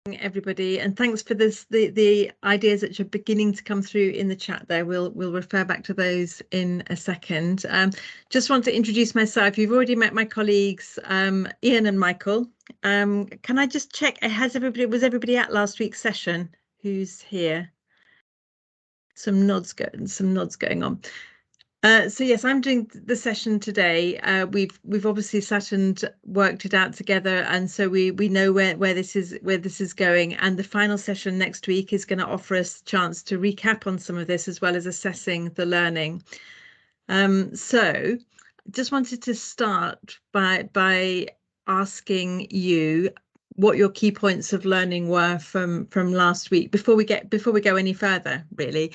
Everybody, and thanks for the ideas that are beginning to come through in the chat there. We'll refer back to those in a second. Just want to introduce myself. You've already met my colleagues Ian and Michael. Can I just check, was everybody at last week's session who's here? Some nods going on. So yes, I'm doing the session today. We've obviously sat and worked it out together, and so we know where this is going. And the final session next week is going to offer us a chance to recap on some of this as well as assessing the learning. So just wanted to start by asking you what your key points of learning were from last week before we go any further, really.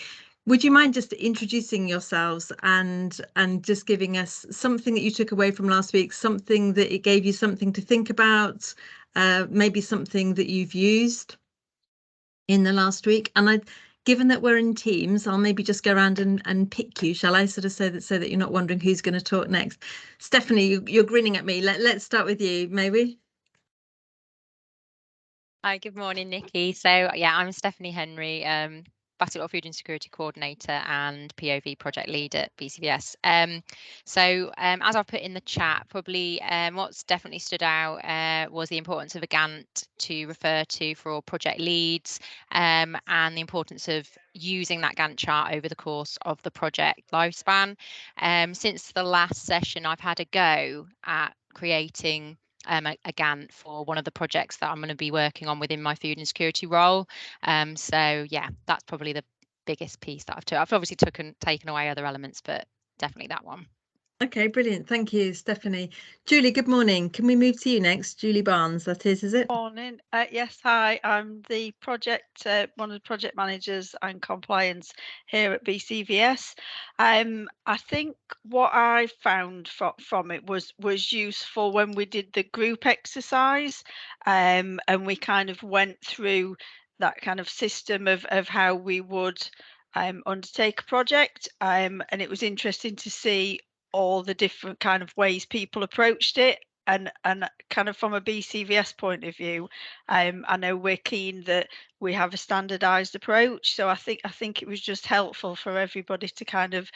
Would you mind just introducing yourselves and just giving us something that you took away from last week, something that it gave you something to think about, maybe something that you've used in the last week? And given that we're in teams, I'll maybe just go around and pick you, shall I, sort of so that you're not wondering who's going to talk next. Stephanie, you're grinning at me. Let's start with you, may we? Hi, good morning, Nikki. So yeah, I'm Stephanie Henry, Basketball Food and Security Coordinator and POV Project Lead at BCVS. As I've put in the chat, probably what's definitely stood out was the importance of a Gantt to refer to for all project leads, and the importance of using that Gantt chart over the course of the project lifespan. Since the last session, I've had a go at creating a Gantt for one of the projects that I'm going to be working on within my food and security role. So yeah, that's probably the biggest piece that I've obviously taken away other elements, but definitely that one. Okay, brilliant. Thank you, Stephanie. Julie, good morning. Can we move to you next? Julie Barnes, that is it? Morning. Yes, hi. I'm the one of the project managers and compliance here at BCVS. I think what I found from it was useful when we did the group exercise, and we kind of went through that kind of system of how we would undertake a project, and it was interesting to see all the different kind of ways people approached it. And kind of from a BCVS point of view, I know we're keen that we have a standardized approach. So I think it was just helpful for everybody to kind of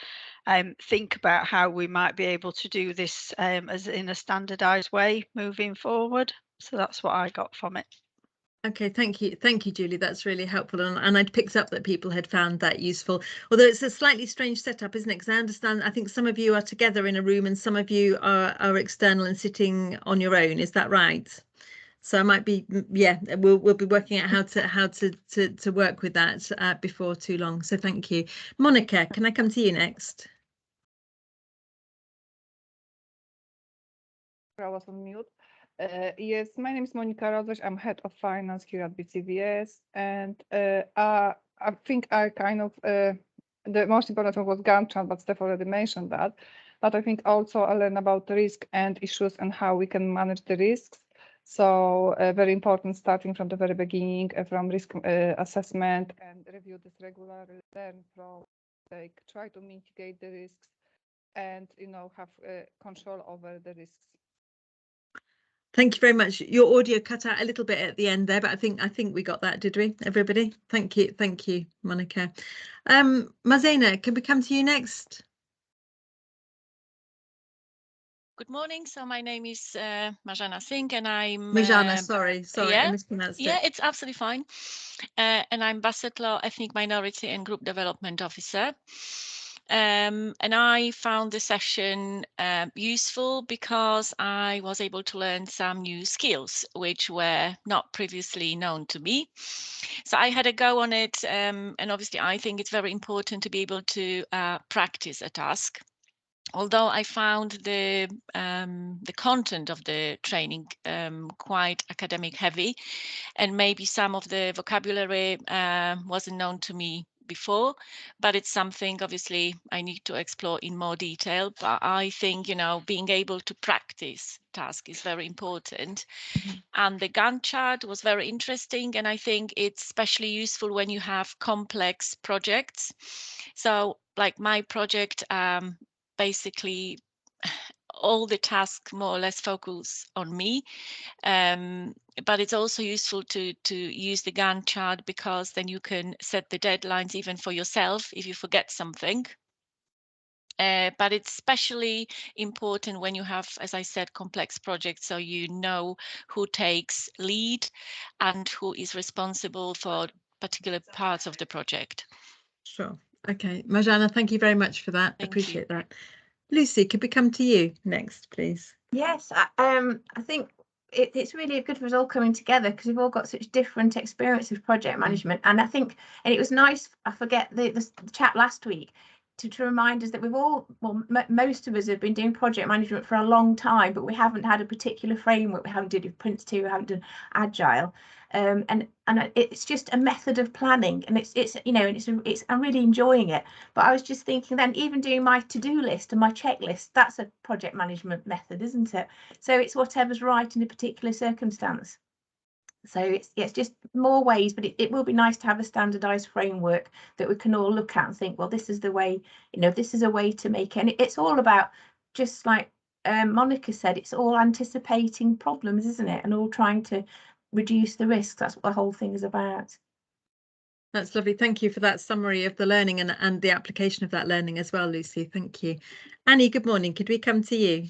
think about how we might be able to do this as in a standardized way moving forward. So that's what I got from it. Okay, thank you, Julie. That's really helpful, and I'd picked up that people had found that useful. Although it's a slightly strange setup, isn't it? Because I think some of you are together in a room, and some of you are external and sitting on your own. Is that right? So I might be, yeah. We'll be working out how to work with that before too long. So thank you, Monica. Can I come to you next? I was on mute. Yes, my name is Monika Rodoś. I'm head of finance here at BCVS, and I think I kind of the most important one was Gantt chart, but Steph already mentioned that. But I think also I learned about risk and issues and how we can manage the risks. So very important, starting from the very beginning, from risk assessment and review this regularly, learn from, try to mitigate the risks, and have control over the risks. Thank you very much. Your audio cut out a little bit at the end there, but I think we got that, did we, everybody? Thank you, Monica. Marzena, can we come to you next? Good morning. So my name is Marzena Singh, and I'm Mijana, sorry, yeah, I mispronounced it. Yeah, it's absolutely fine. And I'm Basset Law Ethnic Minority and Group Development Officer. And I found the session useful because I was able to learn some new skills which were not previously known to me. So I had a go on it, and obviously I think it's very important to be able to practice a task. Although I found the content of the training quite academic heavy, and maybe some of the vocabulary wasn't known to me before, but it's something obviously I need to explore in more detail. But I think, being able to practice task is very important. Mm-hmm. And the Gantt chart was very interesting, and I think it's especially useful when you have complex projects. So like my project, basically all the tasks more or less focus on me. But it's also useful to use the Gantt chart, because then you can set the deadlines even for yourself if you forget something. But it's especially important when you have, as I said, complex projects, so you know who takes lead and who is responsible for particular parts of the project. Sure. Okay, Marjana, thank you very much for that. Thank Appreciate that. Lucy, could we come to you next, please? Yes, I think it's really a good result coming together, because we've all got such different experience of project management. And I think, and it was nice, I forget the chat last week, to remind us that we've all, well, most of us have been doing project management for a long time, but we haven't had a particular framework. We haven't done Prince2, we haven't done Agile. And it's just a method of planning, and it's you know, and it's I'm really enjoying it. But I was just thinking then, even doing my to-do list and my checklist, that's a project management method, isn't it? So it's whatever's right in a particular circumstance. So it's just more ways, but it will be nice to have a standardized framework that we can all look at and think, well, this is the way, you know, this is a way to make it. And it's all about, just like Monica said, it's all anticipating problems, isn't it? And all trying to reduce the risks. That's what the whole thing is about. That's lovely. Thank you for that summary of the learning and the application of that learning as well, Lucy. Thank you. Annie, good morning. Could we come to you?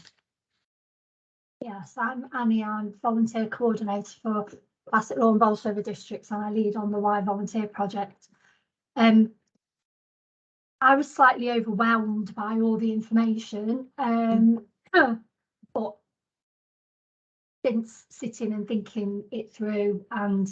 Yes, I'm Annie. I'm volunteer coordinator for Bassett Law and Bolsover districts, and I lead on the Y Volunteer project. I was slightly overwhelmed by all the information, but since sitting and thinking it through, and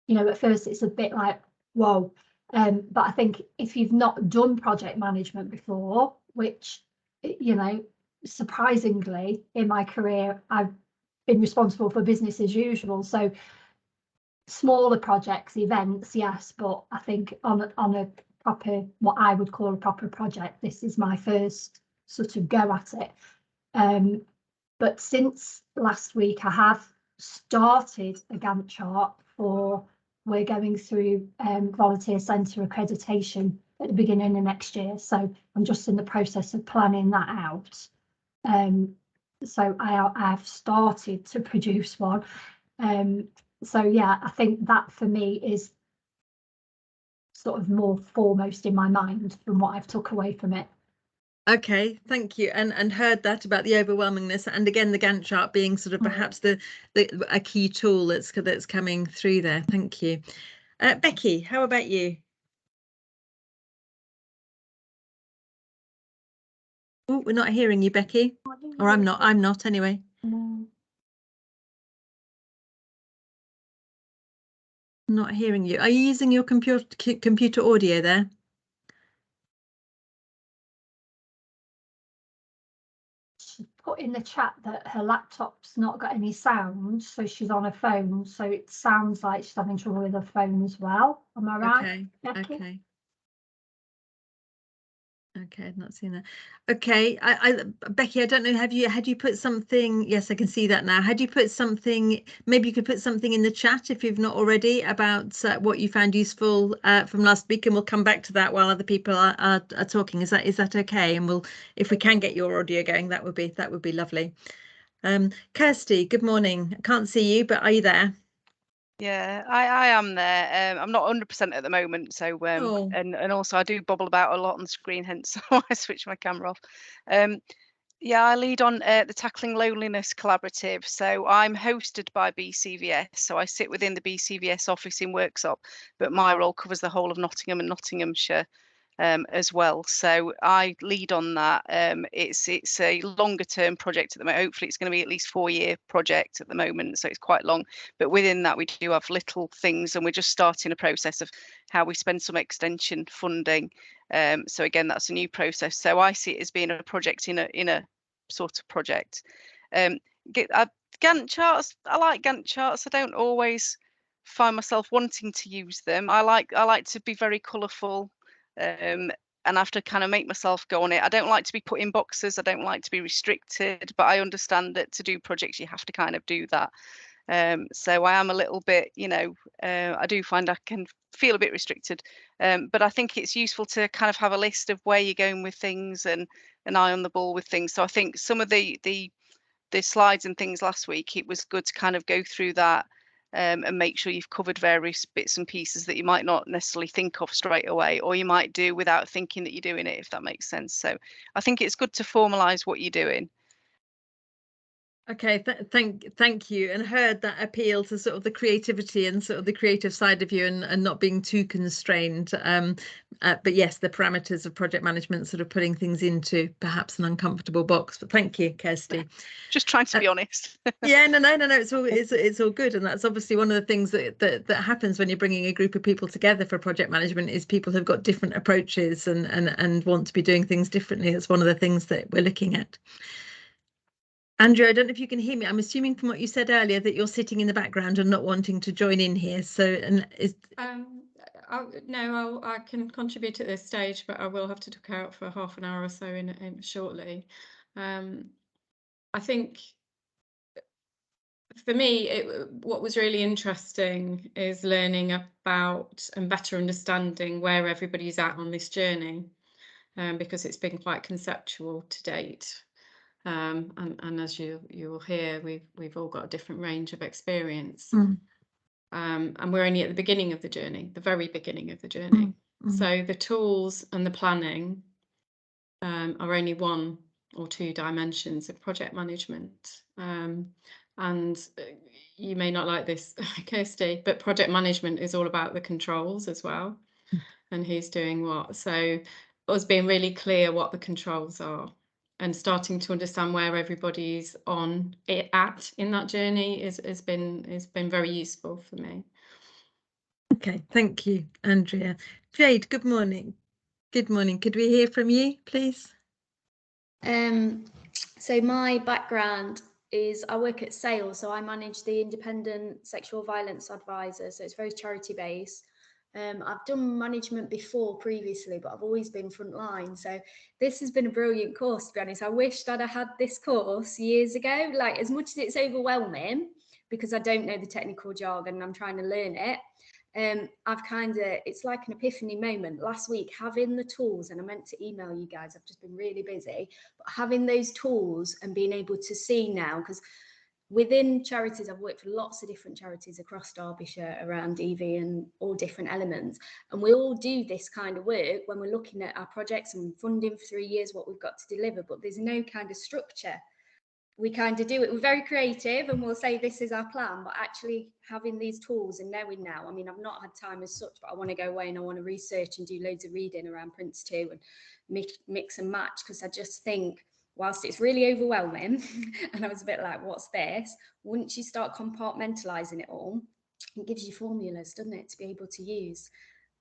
you know, at first it's a bit like, whoa, but I think if you've not done project management before, which, you know, surprisingly in my career I've been responsible for business as usual, so smaller projects, events, yes, but I think on a proper, what I would call a proper project, this is my first sort of go at it. But since last week I have started a Gantt chart for, we're going through volunteer centre accreditation at the beginning of next year, so I'm just in the process of planning that out. So I have started to produce one. So yeah, I think that for me is sort of more foremost in my mind from what I've took away from it. Okay, thank you, and heard that about the overwhelmingness, and again the Gantt chart being sort of perhaps a key tool that's coming through there. Thank you. Becky, how about you? Oh, we're not hearing you, Becky, or I'm not anyway. No. Not hearing you. Are you using your computer audio there? She put in the chat that her laptop's not got any sound, so she's on her phone, so it sounds like she's having trouble with her phone as well. Am I right? Okay, Becky? okay. Okay, I've not seen that. Okay, Becky, I don't know, had you put something? Yes, I can see that now. Had you put something, maybe you could put something in the chat if you've not already, about what you found useful from last week, and we'll come back to that while other people are talking. Is that okay? And we'll, if we can get your audio going, that would be lovely. Kirsty, good morning. I can't see you, but are you there? Yeah, I am there. I'm not 100% at the moment, so and also I do bobble about a lot on the screen, hence why I switched my camera off. Yeah, I lead on the Tackling Loneliness Collaborative. So I'm hosted by BCVS, so I sit within the BCVS office in Worksop, but my role covers the whole of Nottingham and Nottinghamshire as well. So I lead on that. It's a longer term project at the moment. Hopefully it's going to be at least 4-year project at the moment, so it's quite long. But within that we do have little things, and we're just starting a process of how we spend some extension funding. So again, that's a new process. So I see it as being a project in a sort of project. Gantt charts. I like Gantt charts. I don't always find myself wanting to use them. I like to be very colourful. And I have to kind of make myself go on it. I don't like to be put in boxes. I don't like to be restricted, but I understand that to do projects you have to kind of do that. So I am a little bit, you know, I do find I can feel a bit restricted. But I think it's useful to kind of have a list of where you're going with things and an eye on the ball with things. So I think some of the slides and things last week, it was good to kind of go through that and make sure you've covered various bits and pieces that you might not necessarily think of straight away, or you might do without thinking that you're doing it, if that makes sense. So I think it's good to formalise what you're doing. Okay, thank you, and heard that appeal to sort of the creativity and sort of the creative side of you, and not being too constrained. But yes, the parameters of project management, sort of putting things into perhaps an uncomfortable box. But thank you, Kirsty. Just trying to be honest. Yeah, no. It's all good, and that's obviously one of the things that happens when you're bringing a group of people together for project management, is people have got different approaches and want to be doing things differently. It's one of the things that we're looking at. Andrew, I don't know if you can hear me. I'm assuming from what you said earlier that you're sitting in the background and not wanting to join in here. So, and is no, I can contribute at this stage, but I will have to duck out for half an hour or so in shortly. I think for me, what was really interesting is learning about and better understanding where everybody's at on this journey, because it's been quite conceptual to date. And as you will hear, we've all got a different range of experience, and we're only at the beginning of the journey, the very beginning of the journey. So the tools and the planning are only one or two dimensions of project management. And you may not like this, Kirsty, but project management is all about the controls as well, and who's doing what. So us being really clear what the controls are, and starting to understand where everybody's on it at in that journey has been very useful for me. Okay, thank you, Andrea. Jade, good morning. Good morning. Could we hear from you, please? So my background is I work at Sales, so I manage the independent sexual violence advisor, so it's very charity based. I've done management before previously, but I've always been frontline. So this has been a brilliant course, to be honest. I wish that I had this course years ago. Like, as much as it's overwhelming because I don't know the technical jargon and I'm trying to learn it, it's like an epiphany moment. Last week, having the tools, and I meant to email you guys, I've just been really busy, but having those tools and being able to see now, because within charities, I've worked for lots of different charities across Derbyshire around EV and all different elements. And we all do this kind of work when we're looking at our projects and funding for 3 years, what we've got to deliver, but there's no kind of structure. We kind of do it, we're very creative and we'll say this is our plan, but actually having these tools and knowing now, I mean, I've not had time as such, but I want to go away and I want to research and do loads of reading around Prince 2 and mix and match, because I just think, whilst it's really overwhelming, and I was a bit like, what's this? Once you start compartmentalizing it all, it gives you formulas, doesn't it, to be able to use.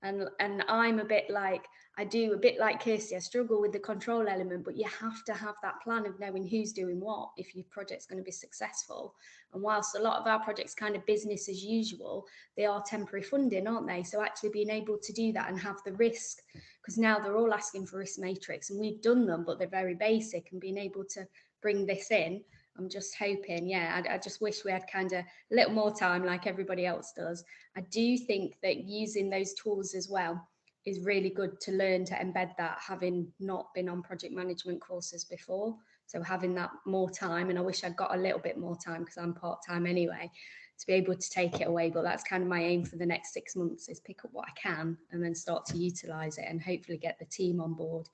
And I'm a bit like, I do a bit like Kirsty, I struggle with the control element, but you have to have that plan of knowing who's doing what if your project's going to be successful. And whilst a lot of our projects kind of business as usual, they are temporary funding, aren't they? So actually being able to do that and have the risk, because now they're all asking for risk matrix and we've done them, but they're very basic, and being able to bring this in, I'm just hoping, I just wish we had kind of a little more time like everybody else does. I do think that using those tools as well is really good to learn to embed that, having not been on project management courses before. So having that more time, and I wish I'd got a little bit more time because I'm part-time anyway, to be able to take it away. But that's kind of my aim for the next 6 months, is pick up what I can and then start to utilise it and hopefully get the team on board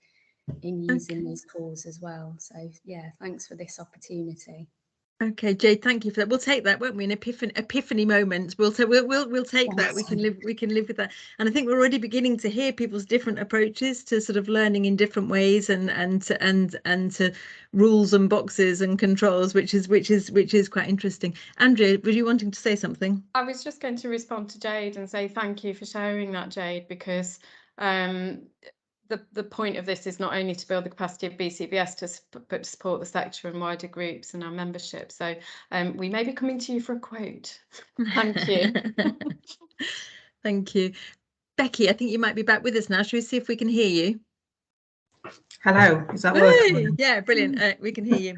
in using these tools as well. So yeah, thanks for this opportunity. Okay, Jade, thank you for that. We'll take that, won't we? An epiphany moment. We'll take that. We can live with that. And I think we're already beginning to hear people's different approaches to sort of learning in different ways, and to rules and boxes and controls, which is quite interesting. Andrea, were you wanting to say something? I was just going to respond to Jade and say thank you for sharing that, Jade, because the point of this is not only to build the capacity of BCVS, but to support the sector and wider groups and our membership. So we may be coming to you for a quote. Thank you. Thank you. Becky, I think you might be back with us now. Shall we see if we can hear you? Hello, is that working? Yeah, brilliant. We can hear you.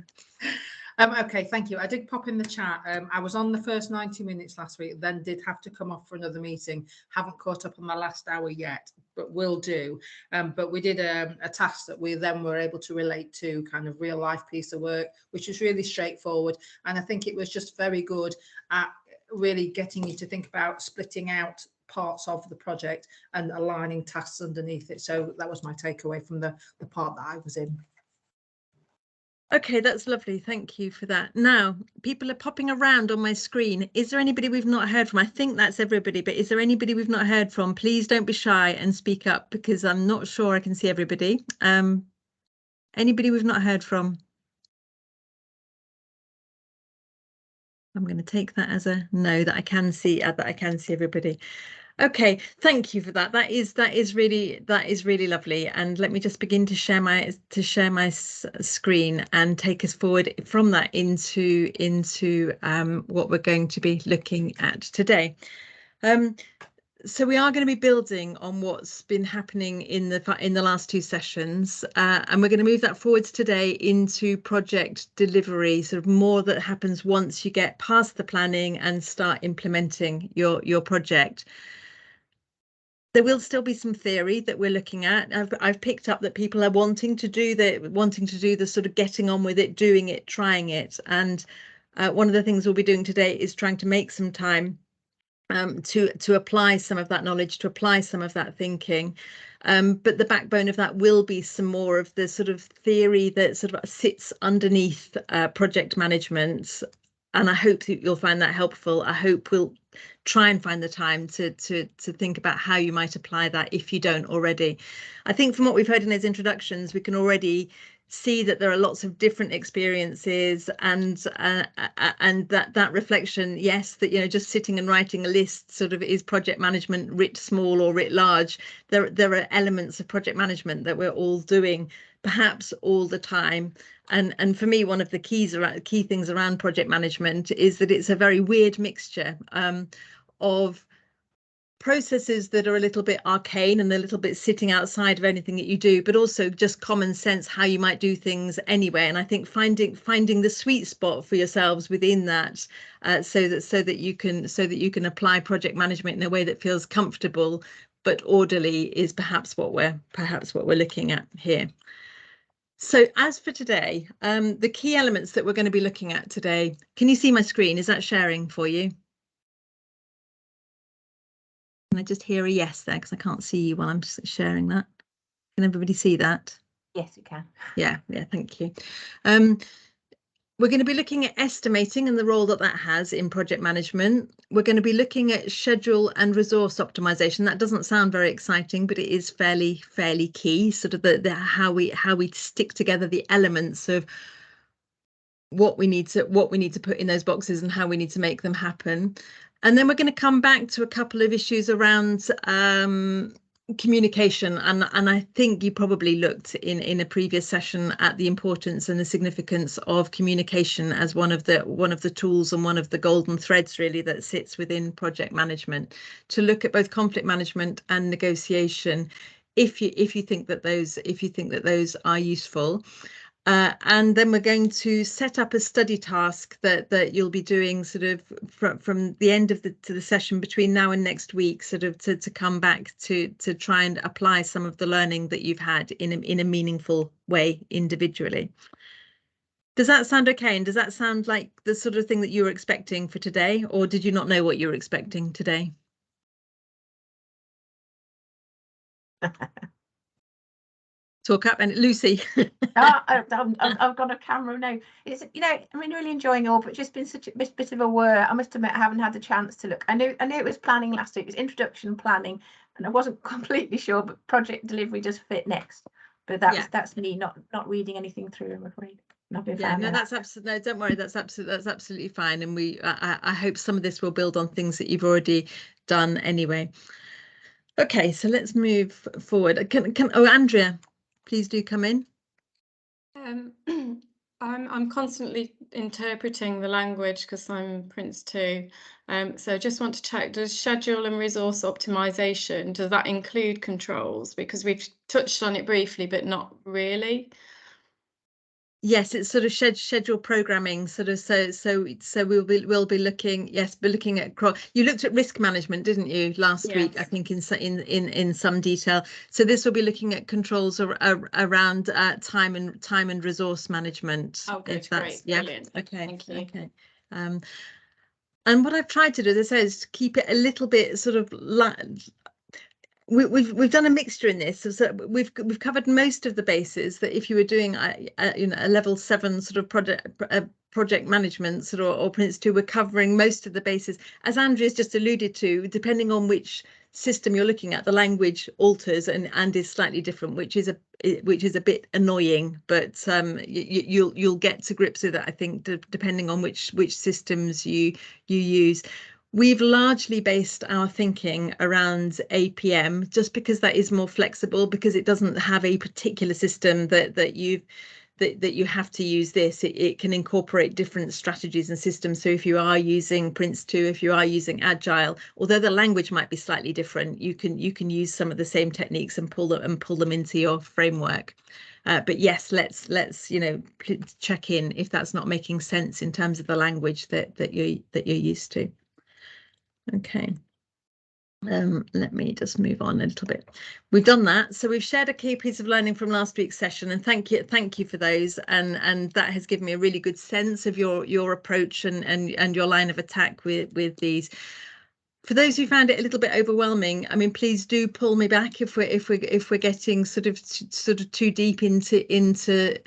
Okay, thank you. I did pop in the chat. I was on the first 90 minutes last week, then did have to come off for another meeting. Haven't caught up on my last hour yet, but will do. But we did a task that we then were able to relate to, kind of real life piece of work, which was really straightforward. And I think it was just very good at really getting you to think about splitting out parts of the project and aligning tasks underneath it. So that was my takeaway from the part that I was in. Okay, that's lovely. Thank you for that. Now, people are popping around on my screen. Is there anybody we've not heard from? I think that's everybody, but is there anybody we've not heard from? Please don't be shy and speak up, because I'm not sure I can see everybody. Anybody we've not heard from? I'm going to take that as a no, that I can see, that I can see everybody. Okay, thank you for that. That is really lovely. And let me just begin to share my screen and take us forward from that into what we're going to be looking at today. So we are going to be building on what's been happening in the last two sessions, and we're going to move that forwards today into project delivery, sort of more that happens once you get past the planning and start implementing your project. There will still be some theory that we're looking at. I've picked up that people are wanting to do the sort of getting on with it, doing it, trying it. And one of the things we'll be doing today is trying to make some time to apply some of that knowledge, to apply some of that thinking. But the backbone of that will be some more of the sort of theory that sort of sits underneath project management. And I hope that you'll find that helpful. I hope we'll try and find the time to think about how you might apply that if you don't already. I think from what we've heard in those introductions, we can already see that there are lots of different experiences, and that reflection, yes, that, you know, just sitting and writing a list sort of is project management writ small or writ large. There are elements of project management that we're all doing perhaps all the time. And for me, one of the key things around project management is that it's a very weird mixture of processes that are a little bit arcane and a little bit sitting outside of anything that you do, but also just common sense how you might do things anyway. And I think finding the sweet spot for yourselves within that, so that you can apply project management in a way that feels comfortable but orderly, is perhaps what we're looking at here. So as for today, the key elements that we're going to be looking at today, can you see my screen? Is that sharing for you? Can I just hear a yes there, because I can't see you while I'm sharing that? Can everybody see that? Yes, you can. Yeah, thank you. We're going to be looking at estimating and the role that has in project management. We're going to be looking at schedule and resource optimization. That doesn't sound very exciting, but it is fairly key, sort of the how we stick together the elements of what we need to put in those boxes and how we need to make them happen. And then we're going to come back to a couple of issues around communication, and I think you probably looked in a previous session at the importance and the significance of communication as one of the tools and one of the golden threads really that sits within project management, to look at both conflict management and negotiation if you think that those are useful. And then we're going to set up a study task that you'll be doing sort of from the end of the session between now and next week, sort of to come back to try and apply some of the learning that you've had in a meaningful way individually. Does that sound okay? And does that sound like the sort of thing that you were expecting for today, or did you not know what you were expecting today? Talk up, and Lucy. I've got a camera now. It's, you know, I'm really enjoying it all, but just been such a bit of a whir. I must admit, I haven't had the chance to look. I knew it was planning last week. It was introduction planning, and I wasn't completely sure, but project delivery does fit next. But that's me not reading anything through, I'm afraid. Yeah, no, that's absolutely, no, don't worry, that's absolutely fine. And I hope some of this will build on things that you've already done anyway. Okay, so let's move forward. Oh, Andrea, please do come in. I'm constantly interpreting the language because I'm Prince 2. So I just want to check, does schedule and resource optimization, does that include controls? Because we've touched on it briefly, but not really. Yes, it's sort of schedule programming, sort of. So we'll be looking. Yes, we're looking at. You looked at risk management, didn't you, last week? I think in some detail. So this will be looking at controls around time and resource management. Oh, good, if that's, great, brilliant. Okay. Thank you. Okay. And what I've tried to do, as I say, is to keep it a little bit sort of we've done a mixture in this, so we've covered most of the bases that if you were doing a level 7 sort of project management sort of, or Prince 2, we're covering most of the bases. As Andrea's just alluded to, depending on which system you're looking at, the language alters and is slightly different, which is a bit annoying, but you'll get to grips with it, I think, depending on which systems you use. We've largely based our thinking around APM just because that is more flexible, because it doesn't have a particular system that you have to use this. It can incorporate different strategies and systems. So if you are using Prince 2, if you are using Agile, although the language might be slightly different, you can use some of the same techniques and pull them into your framework. But yes, let's check in if that's not making sense in terms of the language that you're used to. Okay. Let me just move on a little bit. We've done that, so we've shared a key piece of learning from last week's session, and thank you for those, and that has given me a really good sense of your approach and your line of attack with these. For those who found it a little bit overwhelming, I mean, please do pull me back if we're getting sort of too deep into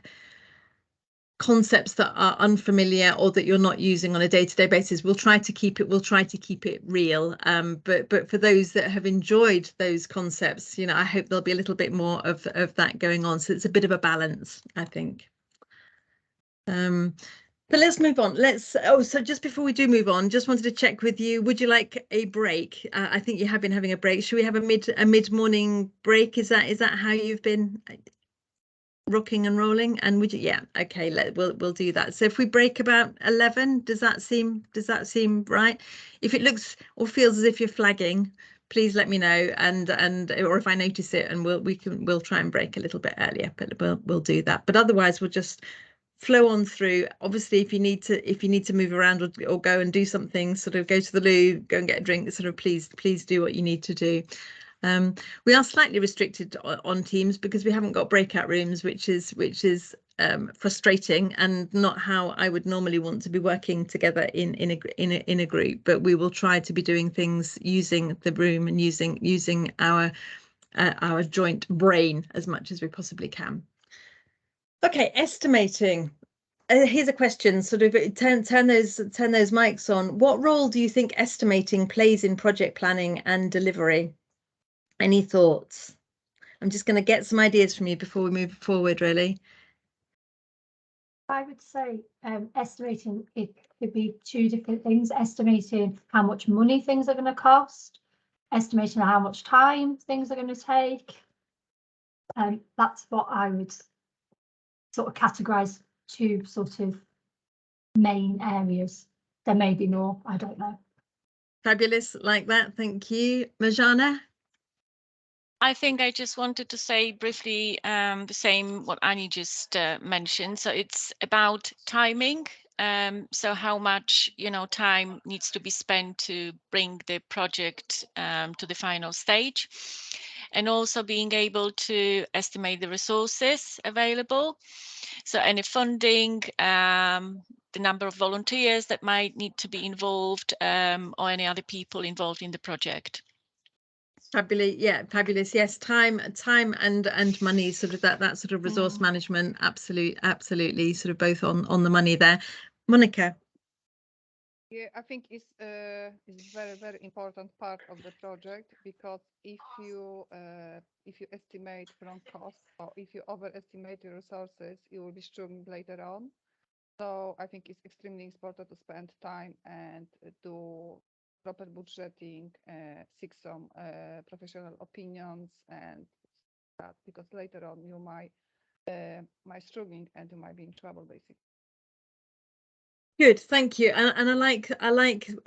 concepts that are unfamiliar or that you're not using on a day-to-day basis. We'll try to keep it real, but for those that have enjoyed those concepts, I hope there'll be a little bit more of that going on, so it's a bit of a balance, I think. But let's move on. So just before we do move on, just wanted to check with you, would you like a break? I think you have been having a break. Should we have a mid-morning break? Is that how you've been rocking and rolling? And would you? Yeah, okay, we'll do that. So if we break about 11, does that seem right? If it looks or feels as if you're flagging, please let me know, and or if I notice it, and we'll try and break a little bit earlier, but we'll do that. But otherwise we'll just flow on through. Obviously, if you need to move around or go and do something, sort of go to the loo, go and get a drink, sort of please do what you need to do. We are slightly restricted on Teams because we haven't got breakout rooms, which is frustrating and not how I would normally want to be working together in a group. But we will try to be doing things using the room and using our joint brain as much as we possibly can. Okay, estimating. Here's a question, sort of turn those mics on. What role do you think estimating plays in project planning and delivery? Any thoughts? I'm just going to get some ideas from you before we move forward, really. I would say estimating, it could be two different things. Estimating how much money things are going to cost, estimating how much time things are going to take. That's what I would sort of categorize two sort of main areas. There may be more, I don't know. Fabulous, like that. Thank you. Mirjana? I think I just wanted to say briefly the same what Annie just mentioned. So it's about timing. So how much time needs to be spent to bring the project to the final stage, and also being able to estimate the resources available. So any funding, the number of volunteers that might need to be involved, or any other people involved in the project. Fabulous, yeah, fabulous. Yes, time and money, sort of that sort of resource management. Absolutely, sort of both on the money there. Monica. Yeah, I think it's very, very important part of the project, because if you estimate from cost, or if you overestimate your resources, you will be struggling later on. So I think it's extremely important to spend time and do proper budgeting, seek some professional opinions, and that, because later on you might struggling and you might be in trouble, basically. Good, thank you. And I like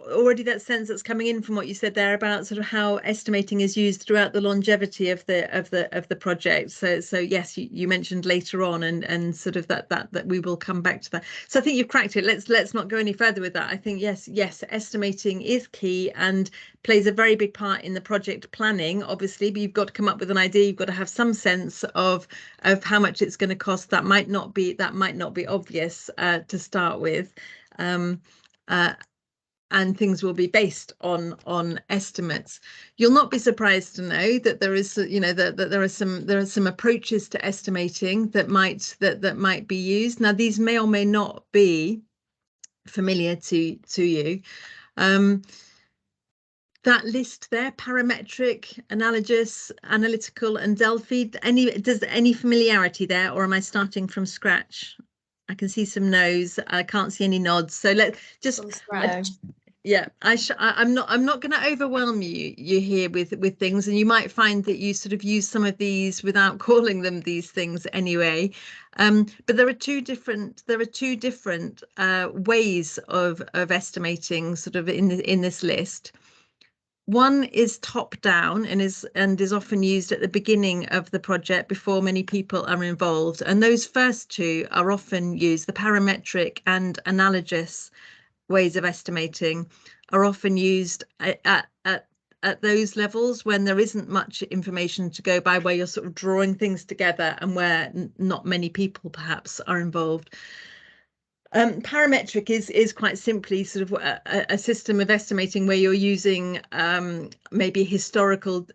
already that sense that's coming in from what you said there about sort of how estimating is used throughout the longevity of the project. So yes, you mentioned later on and sort of that we will come back to that. So I think you've cracked it. Let's not go any further with that. I think yes, estimating is key and plays a very big part in the project planning, obviously, but you've got to come up with an idea, you've got to have some sense of how much it's going to cost. That might not be obvious to start with. And things will be based on estimates. You'll not be surprised to know that there is, that there are some approaches to estimating that might be used. Now, these may or may not be familiar to you. That list there, parametric, analogous, analytical, and Delphi. Does any familiarity there, or am I starting from scratch? I can see some no's. I can't see any nods. So let's just yeah. I'm not going to overwhelm you here with things, and you might find that you sort of use some of these without calling them these things anyway. But there are two different ways of estimating sort of in this list. One is top down and is often used at the beginning of the project before many people are involved. And those first two are often used. The parametric and analogous ways of estimating are often used at those levels when there isn't much information to go by, where you're sort of drawing things together and where not many people perhaps are involved. Parametric is quite simply sort of a system of estimating where you're using maybe historical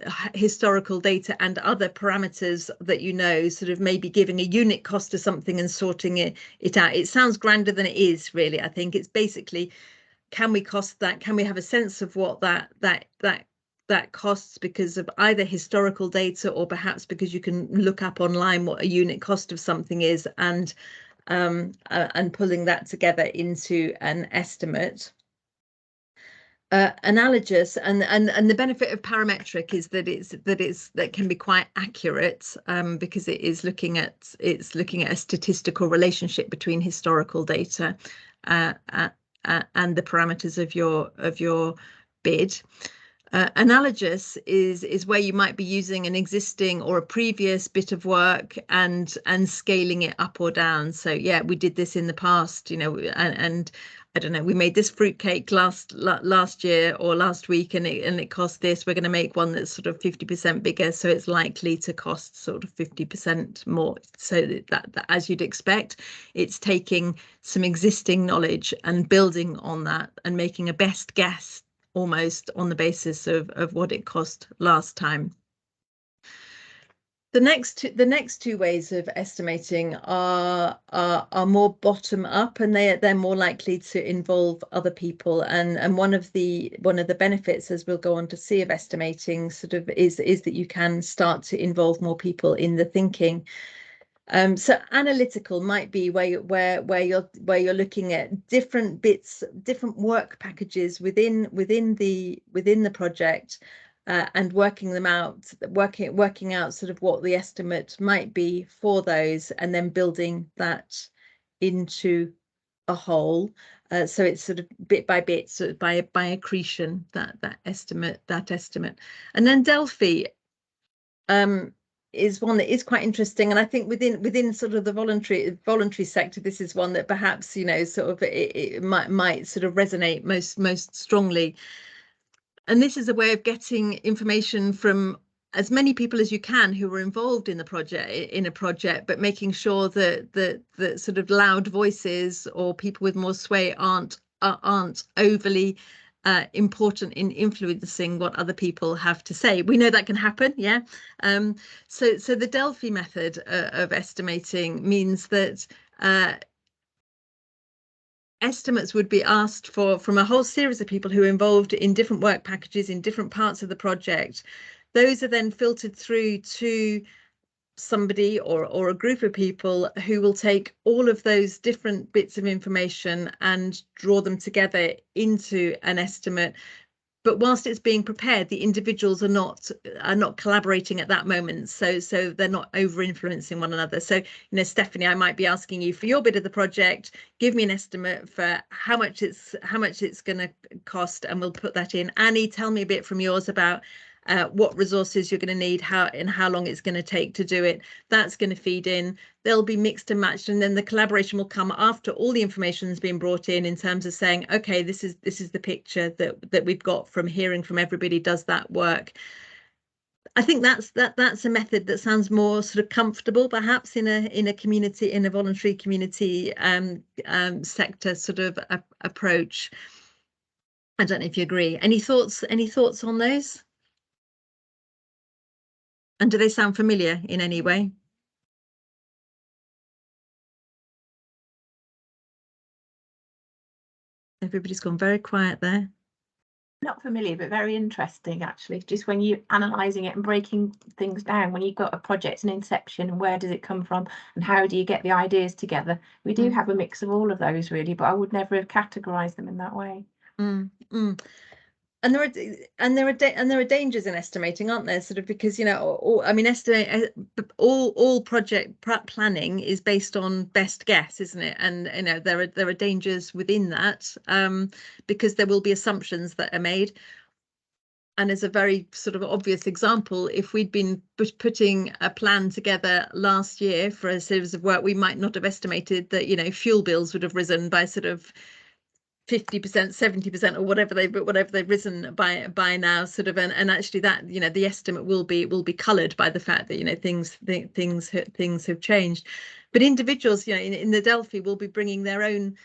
data and other parameters that sort of maybe giving a unit cost to something and sorting it out. It sounds grander than it is, really. I think it's basically, can we cost that? Can we have a sense of what that costs because of either historical data or perhaps because you can look up online what a unit cost of something is and pulling that together into an estimate. Analogous and the benefit of parametric is that can be quite accurate because it's looking at a statistical relationship between historical data and the parameters of your bid. Analogous is where you might be using an existing or a previous bit of work and scaling it up or down. So yeah, we did this in the past, and I don't know, we made this fruitcake last year or last week and it cost this. We're going to make one that's sort of 50% bigger, so it's likely to cost sort of 50% more. So that as you'd expect, it's taking some existing knowledge and building on that and making a best guess almost on the basis of what it cost last time. The next two ways of estimating are more bottom up, and they're more likely to involve other people. And one of the benefits, as we'll go on to see, of estimating sort of is that you can start to involve more people in the thinking. So analytical might be where you're looking at different bits, different work packages within the project, and working them out, working out sort of what the estimate might be for those, and then building that into a whole. So it's sort of bit by bit, sort of by accretion, that estimate. And then Delphi is one that is quite interesting, and I think within sort of the voluntary sector, this is one that perhaps sort of it might sort of resonate most strongly. And this is a way of getting information from as many people as you can who are involved in a project, but making sure that the sort of loud voices or people with more sway aren't overly important in influencing what other people have to say. We know that can happen, yeah. So the Delphi method of estimating means that estimates would be asked from a whole series of people who are involved in different work packages in different parts of the project. Those are then filtered through to somebody or a group of people who will take all of those different bits of information and draw them together into an estimate but whilst it's being prepared, the individuals are not collaborating at that moment, so they're not over influencing one another. So, you know, Stephanie, I might be asking you for your bit of the project, give me an estimate for how much it's going to cost, and we'll put that in. Annie, tell me a bit from yours about what resources you're going to need, how long it's going to take to do it. That's going to feed in. They'll be mixed and matched, and then the collaboration will come after all the information has been brought in terms of saying, okay, this is the picture that we've got from hearing from everybody. Does that work? I think that's a method that sounds more sort of comfortable, perhaps in a community, in a voluntary community sector sort of approach. I don't know if you agree. Any thoughts on those? And do they sound familiar in any way? Everybody's gone very quiet there. Not familiar, but very interesting, actually. Just when you're analysing it and breaking things down, when you've got a project, an inception, and where does it come from, and how do you get the ideas together? We do have a mix of all of those, really, but I would never have categorised them in that way. And there are dangers in estimating, aren't there? Sort of, because, you know, I mean, all project planning is based on best guess, isn't it? And, you know, there are dangers within that, because there will be assumptions that are made. And as a very sort of obvious example, if we'd been putting a plan together last year for a series of work, we might not have estimated that, you know, fuel bills would have risen by sort of 50%, 70%, or whatever they've risen by now, sort of, and actually that, you know, the estimate will be coloured by the fact that, you know, things have changed. But individuals, you know, in the Delphi will be bringing their own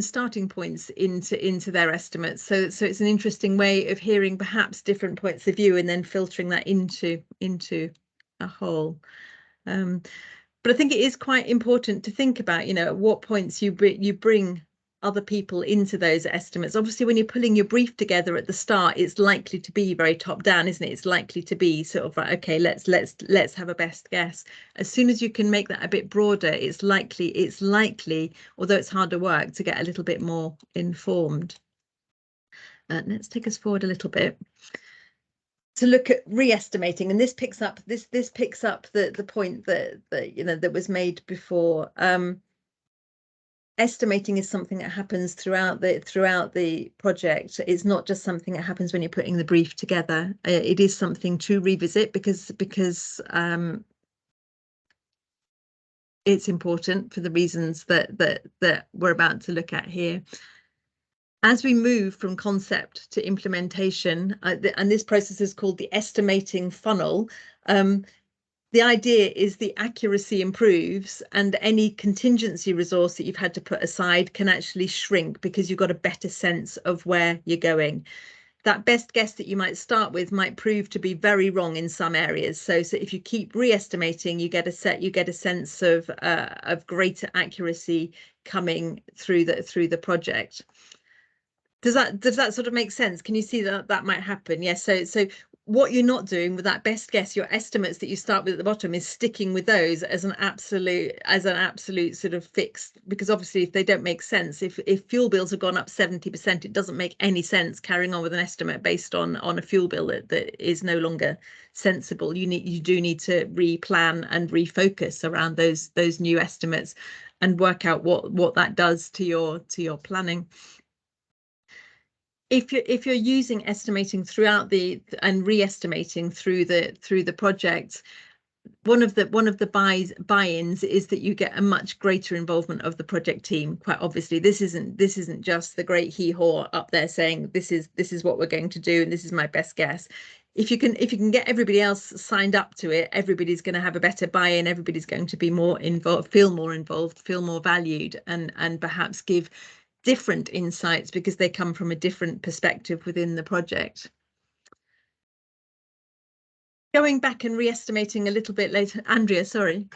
starting points into their estimates. So it's an interesting way of hearing perhaps different points of view and then filtering that into a whole. But I think it is quite important to think about, you know, at what points you bring other people into those estimates. Obviously, when you're pulling your brief together at the start, it's likely to be very top down, isn't it? It's likely to be sort of like, okay, let's have a best guess. As soon as you can make that a bit broader, it's likely, although it's harder work, to get a little bit more informed. Let's take us forward a little bit to look at re-estimating, and this picks up the point that you know that was made before. Estimating is something that happens throughout the project. It's not just something that happens when you're putting the brief together. It is something to revisit because it's important for the reasons that we're about to look at here. As we move from concept to implementation, and this process is called the estimating funnel, the idea is the accuracy improves and any contingency resource that you've had to put aside can actually shrink because you've got a better sense of where you're going. That best guess that you might start with might prove to be very wrong in some areas. So if you keep re-estimating, you get a sense of greater accuracy coming through the project. Does that sort of make sense? Can you see that might happen? Yes. So what you're not doing with that best guess, your estimates that you start with at the bottom, is sticking with those as an absolute sort of fixed, because obviously if they don't make sense, if fuel bills have gone up 70%, it doesn't make any sense carrying on with an estimate based on a fuel bill that is no longer sensible. You do need to replan and refocus around those new estimates and work out what that does to your planning. If you're using estimating throughout and re-estimating through the project, one of the buy-ins is that you get a much greater involvement of the project team. Quite obviously, this isn't just the great hee-haw up there saying this is what we're going to do and this is my best guess. If you can get everybody else signed up to it, everybody's going to have a better buy-in. Everybody's going to be more involved, feel more valued, and perhaps give different insights because they come from a different perspective within the project. Going back and re-estimating a little bit later, Andrea, sorry.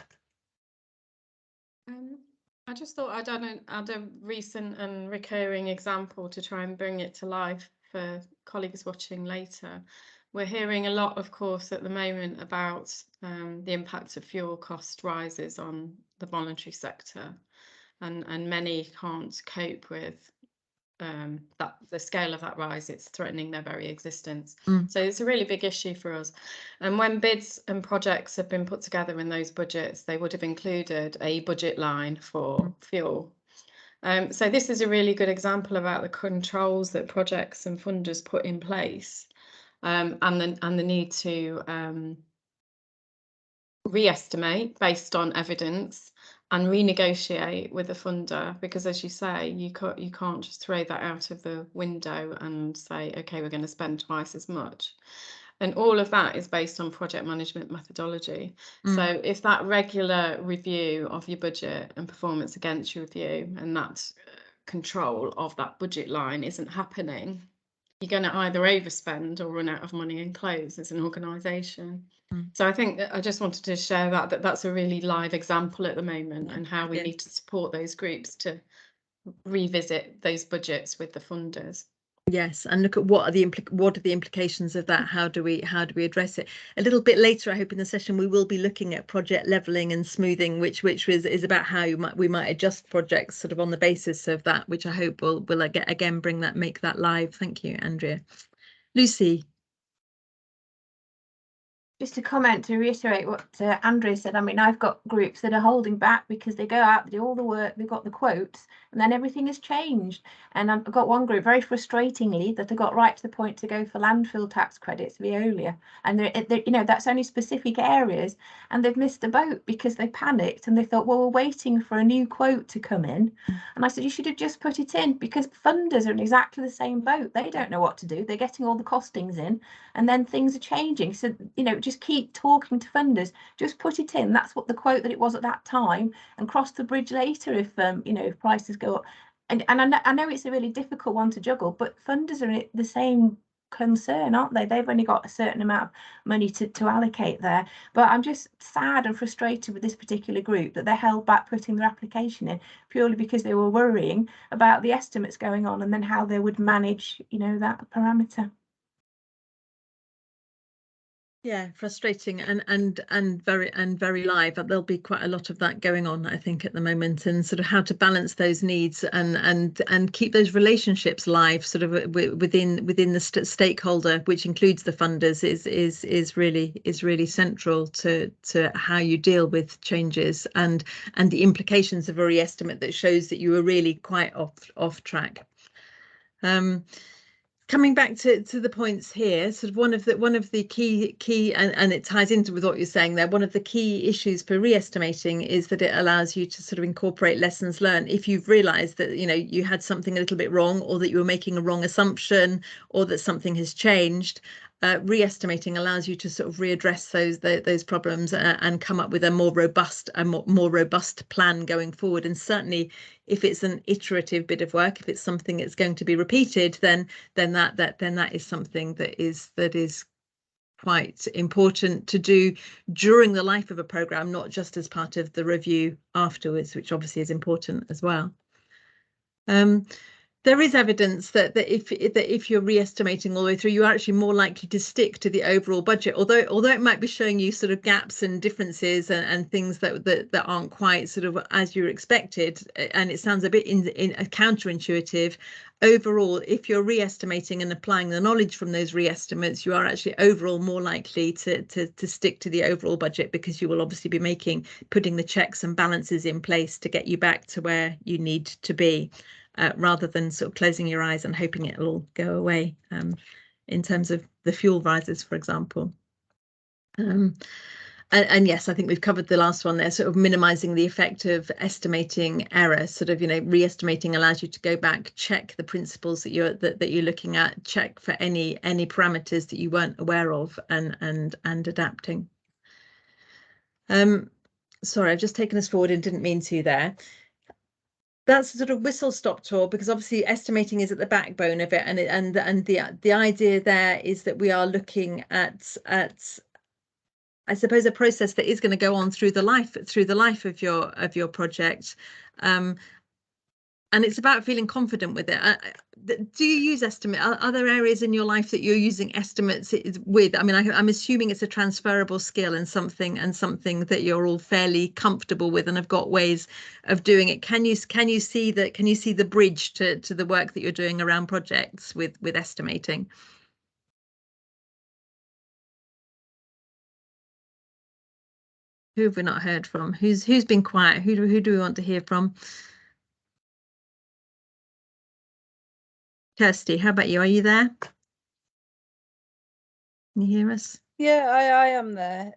I just thought I'd add a recent and recurring example to try and bring it to life for colleagues watching later. We're hearing a lot, of course, at the moment about the impact of fuel cost rises on the voluntary sector, and many can't cope with that the scale of that rise, it's threatening their very existence. Mm. So it's a really big issue for us. And when bids and projects have been put together in those budgets, they would have included a budget line for fuel. So this is a really good example about the controls that projects and funders put in place, and the need to re-estimate based on evidence and renegotiate with the funder, because as you say, you can't just throw that out of the window and say, okay, we're going to spend twice as much. And all of that is based on project management methodology. So if that regular review of your budget and performance against your review and that control of that budget line isn't happening, you're going to either overspend or run out of money and close as an organisation. So I think I just wanted to share that's a really live example at the moment, and how we need to support those groups to revisit those budgets with the funders. Yes, and look at what are the implications of that? How do we address it? A little bit later, I hope in the session we will be looking at project levelling and smoothing, which is about how we might adjust projects sort of on the basis of that, which I hope will again make that live. Thank you, Andrea. Lucy. Just a comment to reiterate what Andrea said. I mean, I've got groups that are holding back because they go out, they do all the work, they've got the quotes, and then everything has changed. And I've got one group, very frustratingly, that have got right to the point to go for landfill tax credits, Veolia, and they're you know, that's only specific areas, and they've missed the boat because they panicked and they thought, well, we're waiting for a new quote to come in. And I said, you should have just put it in, because funders are in exactly the same boat. They don't know what to do. They're getting all the costings in, and then things are changing. So, you know, just keep talking to funders, just put it in. That's what the quote that it was at that time, and cross the bridge later if you know, if prices go up. And I know it's a really difficult one to juggle, but funders are the same concern, aren't they? They've only got a certain amount of money to allocate there. But I'm just sad and frustrated with this particular group that they held back putting their application in purely because they were worrying about the estimates going on and then how they would manage, you know, that parameter. Yeah, frustrating and very live. There'll be quite a lot of that going on, I think, at the moment, and sort of how to balance those needs and keep those relationships live, sort of within the stakeholder, which includes the funders, is really central to how you deal with changes and the implications of a re-estimate that shows that you were really quite off track. Coming back to the points here, sort of one of the key and it ties into with what you're saying there. One of the key issues for re-estimating is that it allows you to sort of incorporate lessons learned. If you've realised that, you know, you had something a little bit wrong, or that you were making a wrong assumption, or that something has changed, re-estimating allows you to sort of readdress those problems and come up with a more robust plan going forward. And certainly, if it's an iterative bit of work, if it's something that's going to be repeated, then that is something that is quite important to do during the life of a programme, not just as part of the review afterwards, which obviously is important as well. There is evidence that if you're re-estimating all the way through, you're actually more likely to stick to the overall budget, although it might be showing you sort of gaps and differences and things that aren't quite sort of as you expected, and it sounds a bit counterintuitive. Overall, if you're re-estimating and applying the knowledge from those re-estimates, you are actually overall more likely to stick to the overall budget, because you will obviously be putting the checks and balances in place to get you back to where you need to be. Rather than sort of closing your eyes and hoping it will all go away, in terms of the fuel rises, for example. And yes, I think we've covered the last one there, sort of minimising the effect of estimating error. Sort of, you know, re-estimating allows you to go back, check the principles that you're looking at, check for any parameters that you weren't aware of, and adapting. Sorry, I've just taken us forward and didn't mean to there. That's a sort of whistle-stop tour, because obviously estimating is at the backbone of it, and the idea there is that we are looking at I suppose a process that is going to go on through the life of your project. and it's about feeling confident with it. Do you use estimate? Are there areas in your life that you're using estimates with? I mean, I'm assuming it's a transferable skill and something that you're all fairly comfortable with and have got ways of doing it. Can you see that? Can you see the bridge to the work that you're doing around projects with estimating? Who have we not heard from? Who's been quiet? Who do we want to hear from? Kirsty, how about you? Are you there? Can you hear us? Yeah, I am there.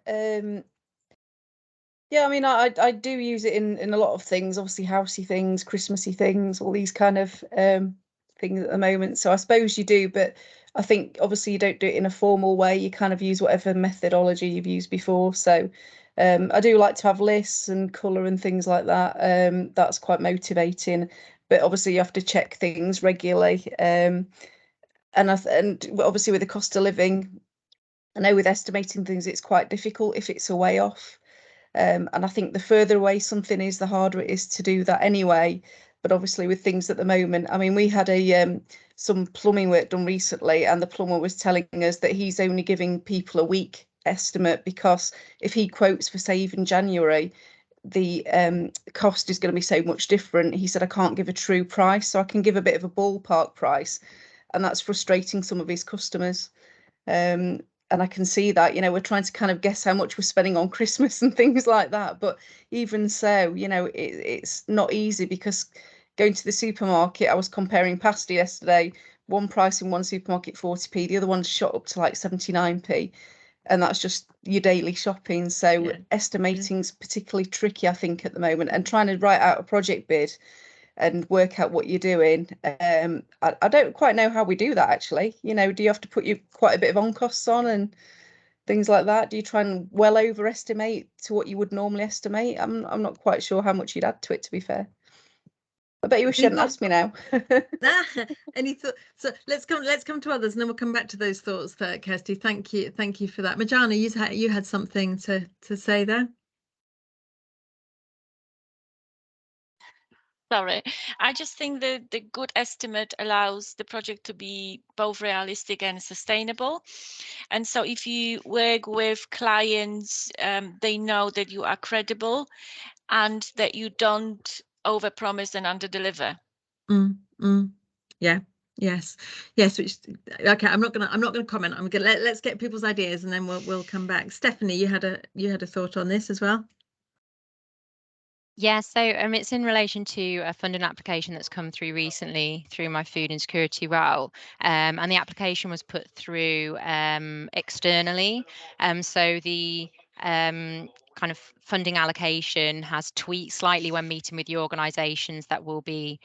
Yeah, I mean, I do use it in a lot of things, obviously housey things, Christmassy things, all these kind of things at the moment. So I suppose you do, but I think obviously you don't do it in a formal way. You kind of use whatever methodology you've used before. So I do like to have lists and colour and things like that. That's quite motivating, but obviously you have to check things regularly. And obviously with the cost of living, I know with estimating things, it's quite difficult if it's a way off. And I think the further away something is, the harder it is to do that anyway. But obviously with things at the moment, I mean, we had some plumbing work done recently, and the plumber was telling us that he's only giving people a week estimate, because if he quotes for, say, even January, the cost is going to be so much different. He said, I can't give a true price, so I can give a bit of a ballpark price, and that's frustrating some of his customers. And I can see that, we're trying to kind of guess how much we're spending on Christmas and things like that. But even so, it's not easy, because going to the supermarket, I was comparing pasta yesterday, one price in one supermarket 40p, the other one shot up to like 79p. And that's just your daily shopping. So estimating's particularly tricky, I think, at the moment, and trying to write out a project bid and work out what you're doing. I don't quite know how we do that, actually. Do you have to put quite a bit of on costs on and things like that? Do you try and well overestimate to what you would normally estimate? I'm not quite sure how much you'd add to it, to be fair. I bet you shouldn't ask me now. Any thoughts? So let's come to others, and then we'll come back to those thoughts, Kirsty. Thank you for that. Marjana, you had something to say there. Sorry, I just think that the good estimate allows the project to be both realistic and sustainable. And so if you work with clients, they know that you are credible and that you don't overpromise and underdeliver. Yeah. Yes. Which, okay. I'm not gonna comment. I'm gonna let's get people's ideas, and then we'll come back. Stephanie, you had a thought on this as well. Yeah, so it's in relation to a funding application that's come through recently through my food insecurity role, and the application was put through externally. So the kind of funding allocation has tweaked slightly when meeting with the organisations that will be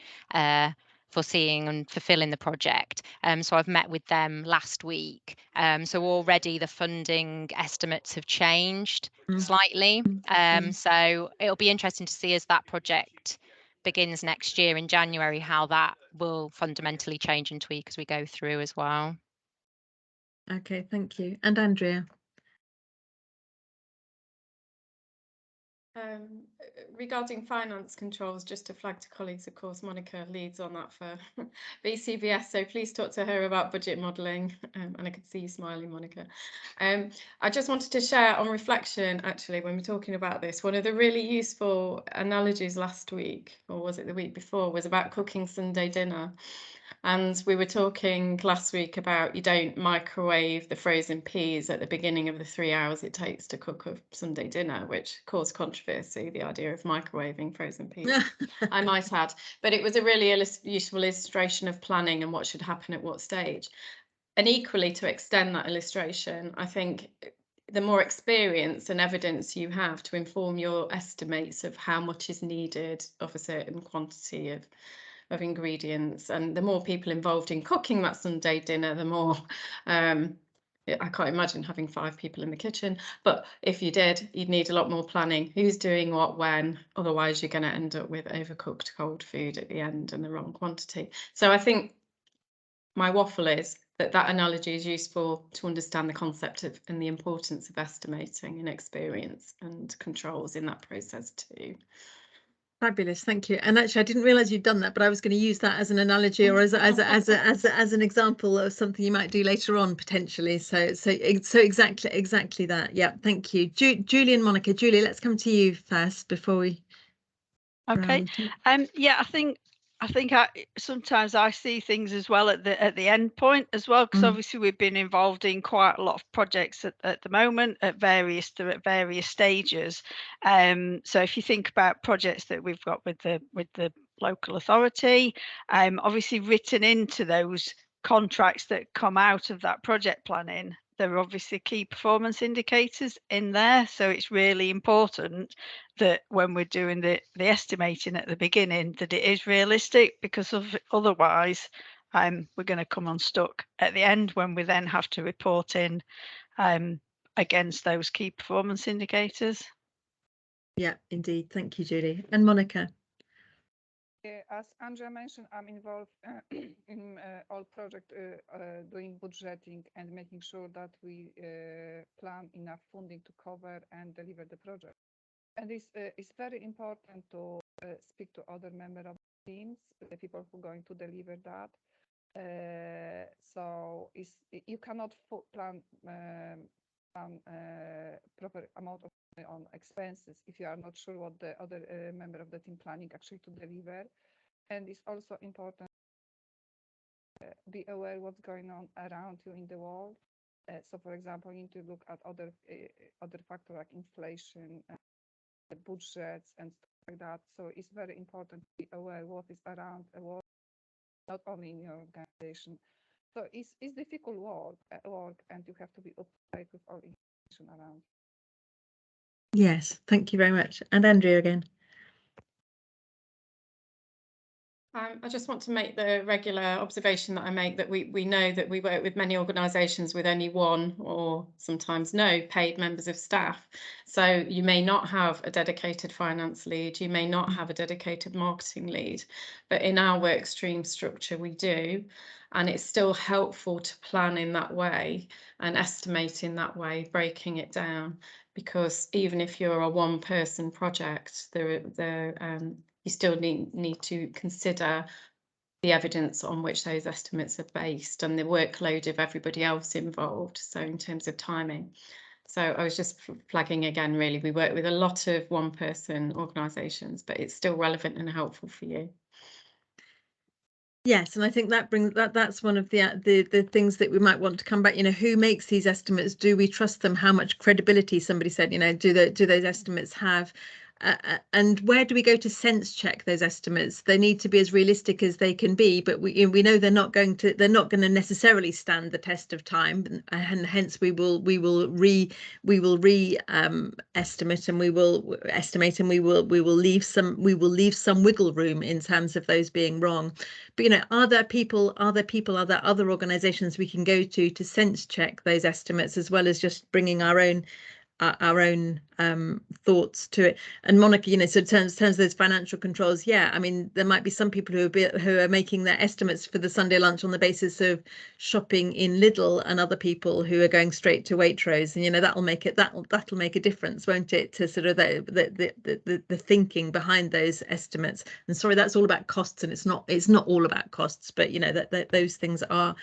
foreseeing and fulfilling the project. So I've met with them last week. So already the funding estimates have changed slightly. So it'll be interesting to see as that project begins next year in January, how that will fundamentally change and tweak as we go through as well. Okay, thank you. And Andrea? Regarding finance controls, just to flag to colleagues, of course, Monica leads on that for BCVS, so please talk to her about budget modelling, and I can see you smiling, Monica. I just wanted to share on reflection, actually, when we're talking about this, one of the really useful analogies last week, or was it the week before, was about cooking Sunday dinner. And we were talking last week about you don't microwave the frozen peas at the beginning of the 3 hours it takes to cook a Sunday dinner, which caused controversy, the idea of microwaving frozen peas, I might add. But it was a really useful illustration of planning and what should happen at what stage. And equally, to extend that illustration, I think the more experience and evidence you have to inform your estimates of how much is needed of a certain quantity of ingredients, and the more people involved in cooking that Sunday dinner, the more I can't imagine having 5 people in the kitchen, but if you did, you'd need a lot more planning. Who's doing what when? Otherwise you're going to end up with overcooked cold food at the end and the wrong quantity. So I think my waffle is that analogy is useful to understand the concept of and the importance of estimating and experience and controls in that process too. Fabulous, thank you. And actually, I didn't realise you'd done that, but I was going to use that as an analogy or as an example of something you might do later on potentially. So exactly that. Yeah, thank you, Julie and Monica. Julie, let's come to you first before we. Okay. Yeah, I think sometimes I see things as well at the end point as well, because obviously we've been involved in quite a lot of projects at the moment at various stages. So if you think about projects that we've got with the local authority, obviously written into those contracts that come out of that project planning, there are obviously key performance indicators in there. So it's really important that when we're doing the estimating at the beginning, that it is realistic, because otherwise we're going to come unstuck at the end when we then have to report in against those key performance indicators. Yeah, indeed. Thank you, Julie. And Monica. As Andrea mentioned, I'm involved in all project doing budgeting and making sure that we plan enough funding to cover and deliver the project. And it's very important to speak to other members of the teams, the people who are going to deliver that. So you cannot plan proper amount of money on expenses if you are not sure what the other member of the team planning actually to deliver. And it's also important to be aware what's going on around you in the world. So, for example, you need to look at other factors like inflation, budgets, and stuff like that. So it's very important to be aware what is around the world, not only in your organization. So it's difficult work, and you have to be up to date with all information around. Yes, thank you very much. And Andrea again. I just want to make the regular observation that I make that we know that we work with many organisations with only one or sometimes no paid members of staff. So you may not have a dedicated finance lead, you may not have a dedicated marketing lead, but in our work stream structure we do. And it's still helpful to plan in that way and estimate in that way, breaking it down, because even if you're a one-person project, you still need to consider the evidence on which those estimates are based and the workload of everybody else involved. So in terms of timing. So I was just flagging again, really, we work with a lot of one-person organisations, but it's still relevant and helpful for you. Yes, and I think that's one of the things that we might want to come back. You know, who makes these estimates? Do we trust them? How much credibility? Somebody said, you know, do those estimates have? And where do we go to sense check those estimates? They need to be as realistic as they can be, but we know they're not going to necessarily stand the test of time, and hence we will estimate, and we will leave some wiggle room in terms of those being wrong. But you know, are there other organizations we can go to sense check those estimates, as well as just bringing our own thoughts to it? And Monica, you know, so in terms of those financial controls, yeah, I mean, there might be some people who are making their estimates for the Sunday lunch on the basis of shopping in Lidl, and other people who are going straight to Waitrose, and you know, that'll make a difference, won't it, to sort of the thinking behind those estimates. And sorry, that's all about costs, and it's not all about costs, but you know, that those things are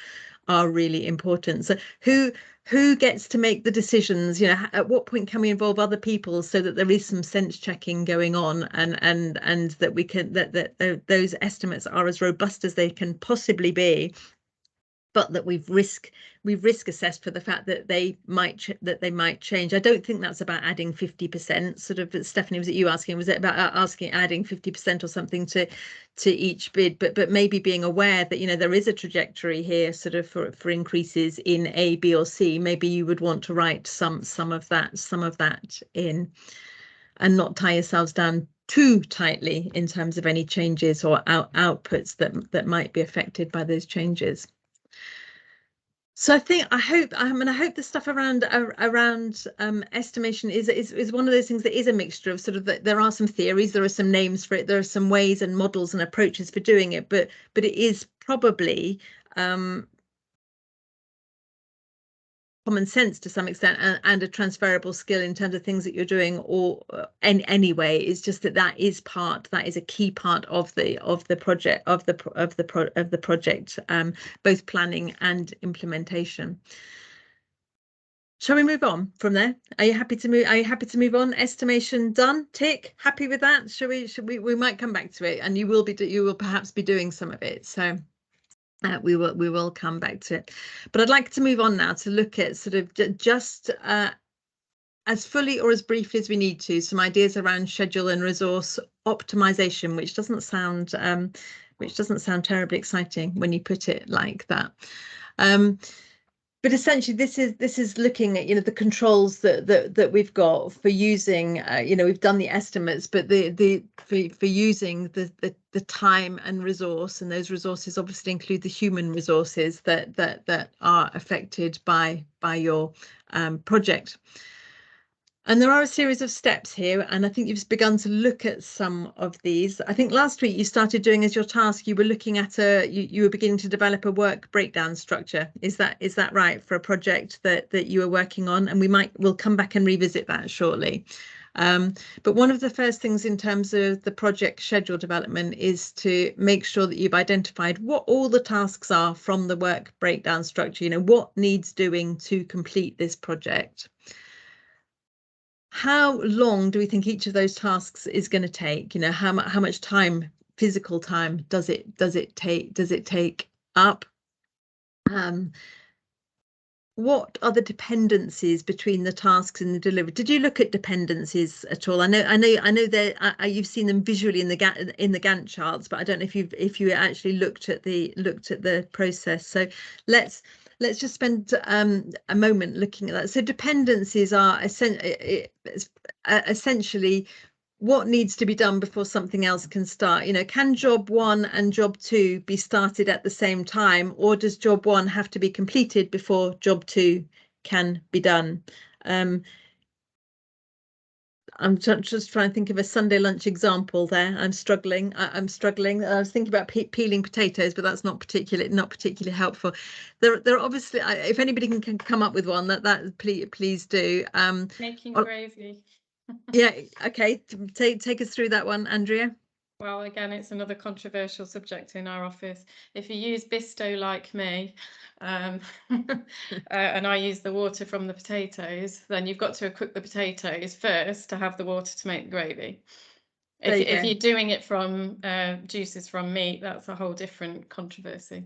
really important. So who gets to make the decisions? You know, at what point can we involve other people so that there is some sense checking going on, and that we can that those estimates are as robust as they can possibly be, but that we've risk assessed for the fact that they might change. I don't think that's about adding 50%. Sort of, Stephanie, was it you asking? Was it about adding 50% or something to each bid? But maybe being aware that, you know, there is a trajectory here, sort of for increases in A, B, or C. Maybe you would want to write some of that in, and not tie yourselves down too tightly in terms of any changes or outputs that might be affected by those changes. So I hope the stuff around estimation is one of those things that is a mixture of sort of there are some theories, there are some names for it, there are some ways and models and approaches for doing it, but it is probably common sense to some extent, and a transferable skill in terms of things that you're doing, or anyway. It's just that is a key part of the project, of the project, both planning and implementation. Shall we move on from there? Are you happy to move on? Estimation done, tick. Happy with that? Should we might come back to it, and you will perhaps be doing some of it, so we will come back to it. But I'd like to move on now to look at sort of just as fully or as briefly as we need to, some ideas around schedule and resource optimization, which doesn't sound terribly exciting when you put it like that. But essentially, this is looking at, you know, the controls that we've got for using, you know, we've done the estimates, but for using the time and resource, and those resources obviously include the human resources that are affected by your project. And there are a series of steps here, and I think you've begun to look at some of these. I think last week you started doing as your task, you were looking at you were beginning to develop a work breakdown structure. Is that right, for a project that you were working on? And we'll come back and revisit that shortly. But one of the first things in terms of the project schedule development is to make sure that you've identified what all the tasks are from the work breakdown structure. You know, what needs doing to complete this project. How long do we think each of those tasks is going to take? You know, how much time, physical time, does it take up? What are the dependencies between the tasks and the delivery? Did you look at dependencies at all? I know that you've seen them visually in the Gantt charts, but I don't know if you actually looked at the process. So let's just spend a moment looking at that. So dependencies are essentially what needs to be done before something else can start. You know, can job 1 and job 2 be started at the same time, or does job 1 have to be completed before job 2 can be done? I'm just trying to think of a Sunday lunch example there. I'm struggling. I was thinking about peeling potatoes, but that's not particularly helpful. There are obviously, if anybody can come up with one, that please do. Making gravy. Yeah. Okay. Take us through that one, Andrea. Well, again, it's another controversial subject in our office. If you use Bisto like me, and I use the water from the potatoes, then you've got to cook the potatoes first to have the water to make the gravy. If you're doing it from juices from meat, that's a whole different controversy.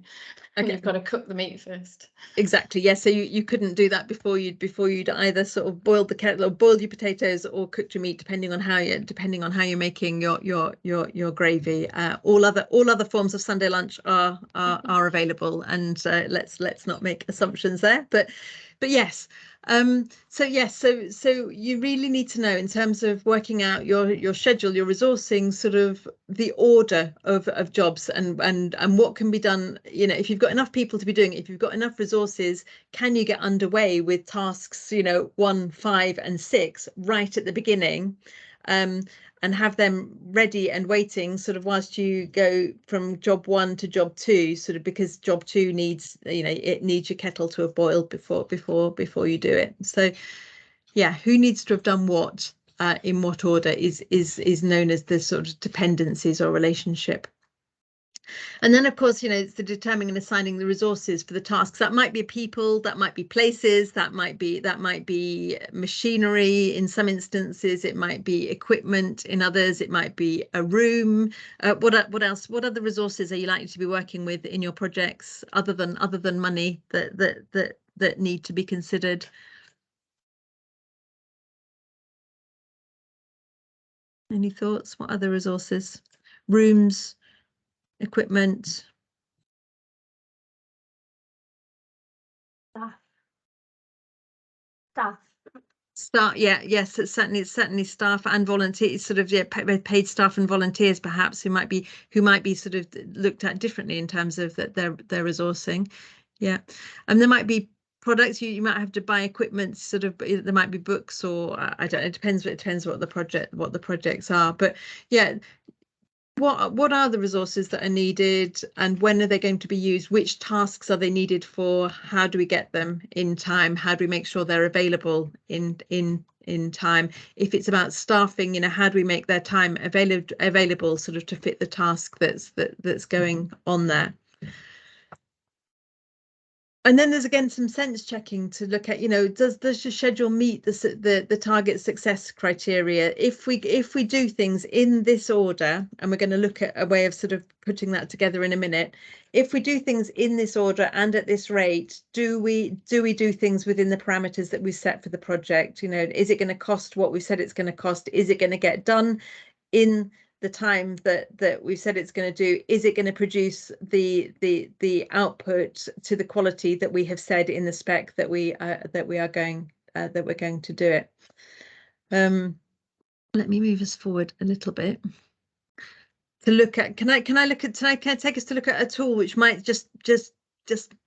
Okay. You've got to cook the meat first. Exactly. Yes. Yeah, so you couldn't do that before you'd either sort of boiled the kettle or boiled your potatoes or cooked your meat, depending on how you're making your gravy. All other forms of Sunday lunch are available, and let's not make assumptions there. But yes. So you really need to know, in terms of working out your schedule, your resourcing, sort of the order of jobs and what can be done. You know, if you've got enough people to be doing it, if you've got enough resources, can you get underway with tasks, you know, 1, 5 and 6 right at the beginning, and have them ready and waiting sort of whilst you go from job 1 to job 2, sort of, because job 2 needs, you know, it needs your kettle to have boiled before you do it. So yeah, who needs to have done what in what order is known as the sort of dependencies or relationship. And then, of course, you know, it's the determining and assigning the resources for the tasks. That might be people, that might be places, that might be machinery. In some instances, it might be equipment. In others, it might be a room. What else? What other resources are you likely to be working with in your projects, other than money, that need to be considered? Any thoughts? What other resources? Rooms, equipment. Staff. Yes, it's certainly staff and volunteers, sort of, yeah, paid staff and volunteers perhaps, who might be sort of looked at differently in terms of their resourcing. Yeah, and there might be products you might have to buy equipment, sort of. There might be books, or I don't know, it depends what the projects are, but yeah, what are the resources that are needed, and when are they going to be used? Which tasks are they needed for? How do we get them in time? How do we make sure they're available in time? If it's about staffing, you know, how do we make their time available sort of to fit the task that's going on there? And then there's again some sense checking to look at, you know, does the schedule meet the target success criteria? If we do things in this order, and we're going to look at a way of sort of putting that together in a minute. If we do things in this order and at this rate, do we do things within the parameters that we set for the project? You know, is it going to cost what we said it's going to cost? Is it going to get done in the time that we've said it's going to do? Is it going to produce the output to the quality that we have said in the spec that we're going to do it? Let me move us forward a little bit to look at. Can I take us to look at a tool which might just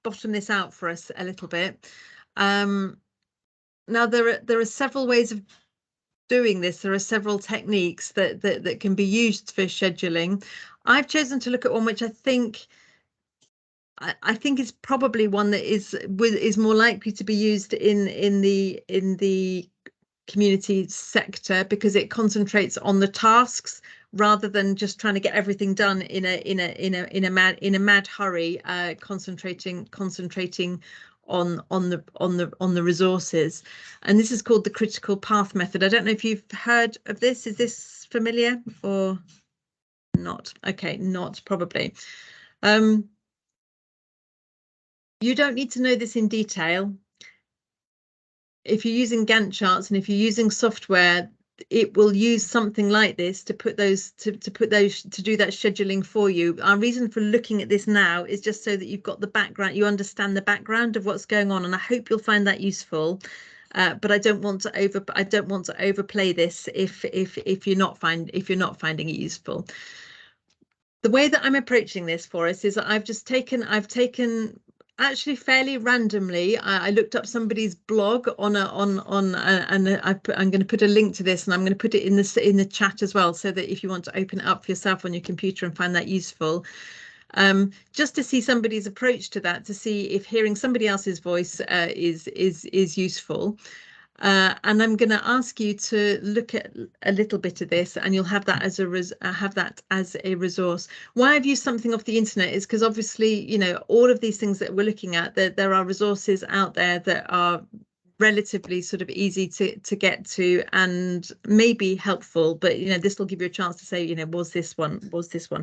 bottom this out for us a little bit? Now there are several ways of doing this. There are several techniques that can be used for scheduling. I've chosen to look at one which I think is probably one that is more likely to be used in the community sector, because it concentrates on the tasks rather than just trying to get everything done in a mad hurry, concentrating on the resources. And this is called the critical path method. I don't know if you've heard of this. Is this familiar or not? Okay, not probably. You don't need to know this in detail. If you're using Gantt charts and if you're using software, it will use something like this to put those to do that scheduling for you. Our reason for looking at this now is just so that you've got the background, you understand the background of what's going on, and I hope you'll find that useful. But I don't want to overplay this if you're not finding it useful. The way that I'm approaching this for us is that I've taken actually fairly randomly. I looked up somebody's blog and I'm going to put a link to this, and I'm going to put it in the chat as well, so that if you want to open it up for yourself on your computer and find that useful, just to see somebody's approach to that, to see if hearing somebody else's voice is useful. And I'm going to ask you to look at a little bit of this, and you'll have that as a resource. Why I've used something off the internet is because obviously, you know, all of these things that we're looking at, there are resources out there that are relatively sort of easy to get to and maybe helpful, but you know, this will give you a chance to say, you know, was this one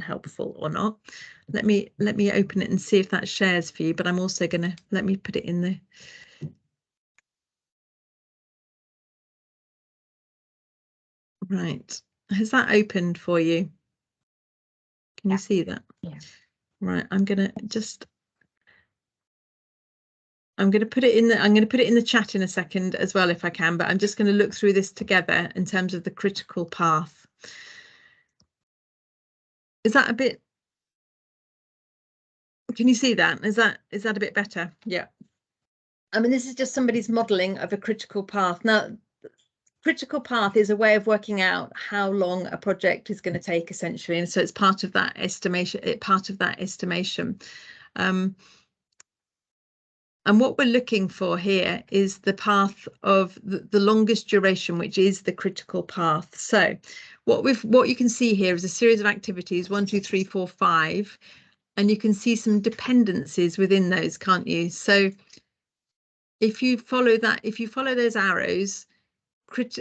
helpful or not? Let me open it and see if that shares for you, but I'm also going to let me put it in the right. Has that opened for you? Can you see that? Yeah. Right. I'm going to put it in the chat in a second as well, if I can, but I'm just going to look through this together in terms of the critical path. Is that a bit? Can you see that? Is that a bit better? Yeah. I mean, this is just somebody's modelling of a critical path. Now, critical path is a way of working out how long a project is going to take, essentially, and so it's part of that estimation. And what we're looking for here is the path of the longest duration, which is the critical path. So what you can see here is a series of activities, 1, 2, 3, 4, 5, and you can see some dependencies within those, can't you? So if you follow those arrows,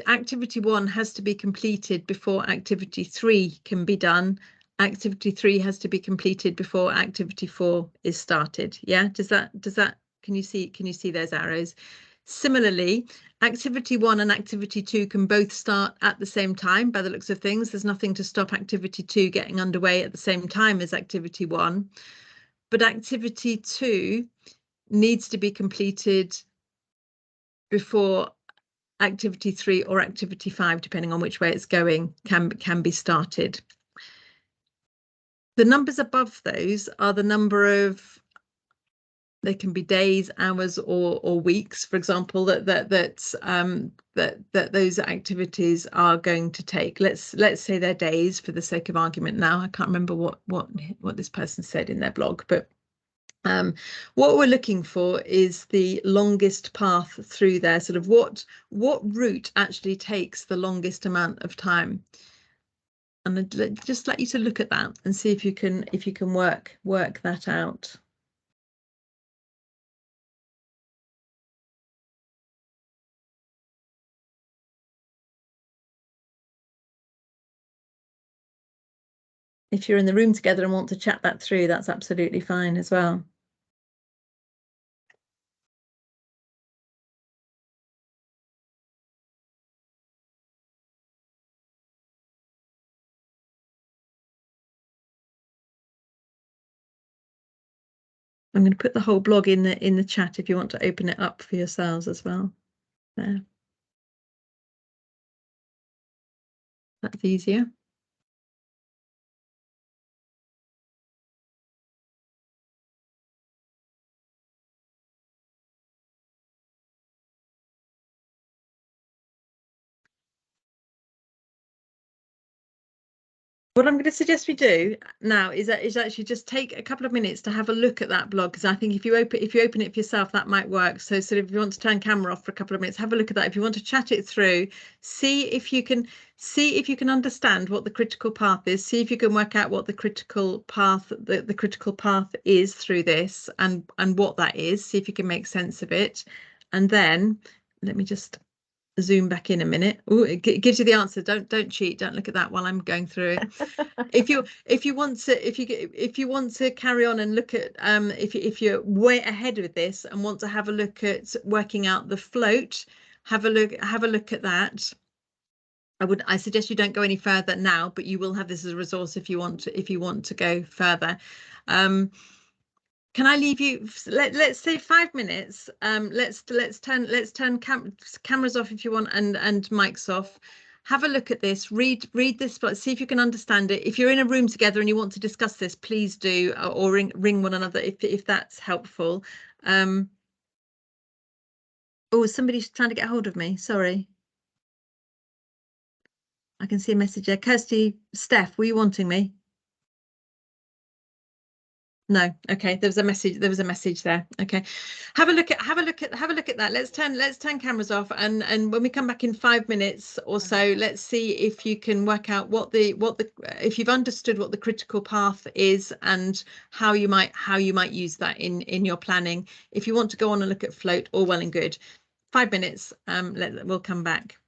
activity 1 has to be completed before activity 3 can be done. Activity 3 has to be completed before activity 4 is started. Yeah, does that can you see those arrows? Similarly, activity 1 and activity 2 can both start at the same time. By the looks of things, there's nothing to stop activity 2 getting underway at the same time as activity 1, but activity 2 needs to be completed before activity 3 or activity 5, depending on which way it's going, can be started. The numbers above those are the number of They can be days, hours, or weeks, for example, that those activities are going to take. Let's say they're days for the sake of argument. Now I can't remember what this person said in their blog, but what we're looking for is the longest path through there. Sort of what route actually takes the longest amount of time. And I'd just like you to look at that and see if you can work that out. If you're in the room together and want to chat that through, that's absolutely fine as well. I'm going to put the whole blog in the chat if you want to open it up for yourselves as well. There. That's easier. What I'm going to suggest we do now is actually just take a couple of minutes to have a look at that blog, because I think if you open it for yourself, that might work. So sort of if you want to turn camera off for a couple of minutes, have a look at that. If you want to chat it through, see if you can understand what the critical path is. See if you can work out what the critical path is through this and what that is. See if you can make sense of it, and then let me just zoom back in a minute. Oh, it gives you the answer. Don't cheat. Don't look at that while I'm going through it. if you want to carry on and look at if you're way ahead with this and want to have a look at working out the float, have a look at that. I suggest you don't go any further now, but you will have this as a resource if you want to go further. Can I leave you? Let's say 5 minutes. Let's turn cameras off if you want, and mics off. Have a look at this. Read this, but see if you can understand it. If you're in a room together and you want to discuss this, please do, or ring one another if that's helpful. Oh, somebody's trying to get hold of me. Sorry. I can see a message there. Kirsty, Steph, were you wanting me? No. Okay. There was a message there. Okay. Have a look at that. Let's turn cameras off, and when we come back in 5 minutes or so, let's see if you can work out if you've understood what the critical path is and how you might use that in your planning. If you want to go on and look at float, all well and good. 5 minutes. We'll come back.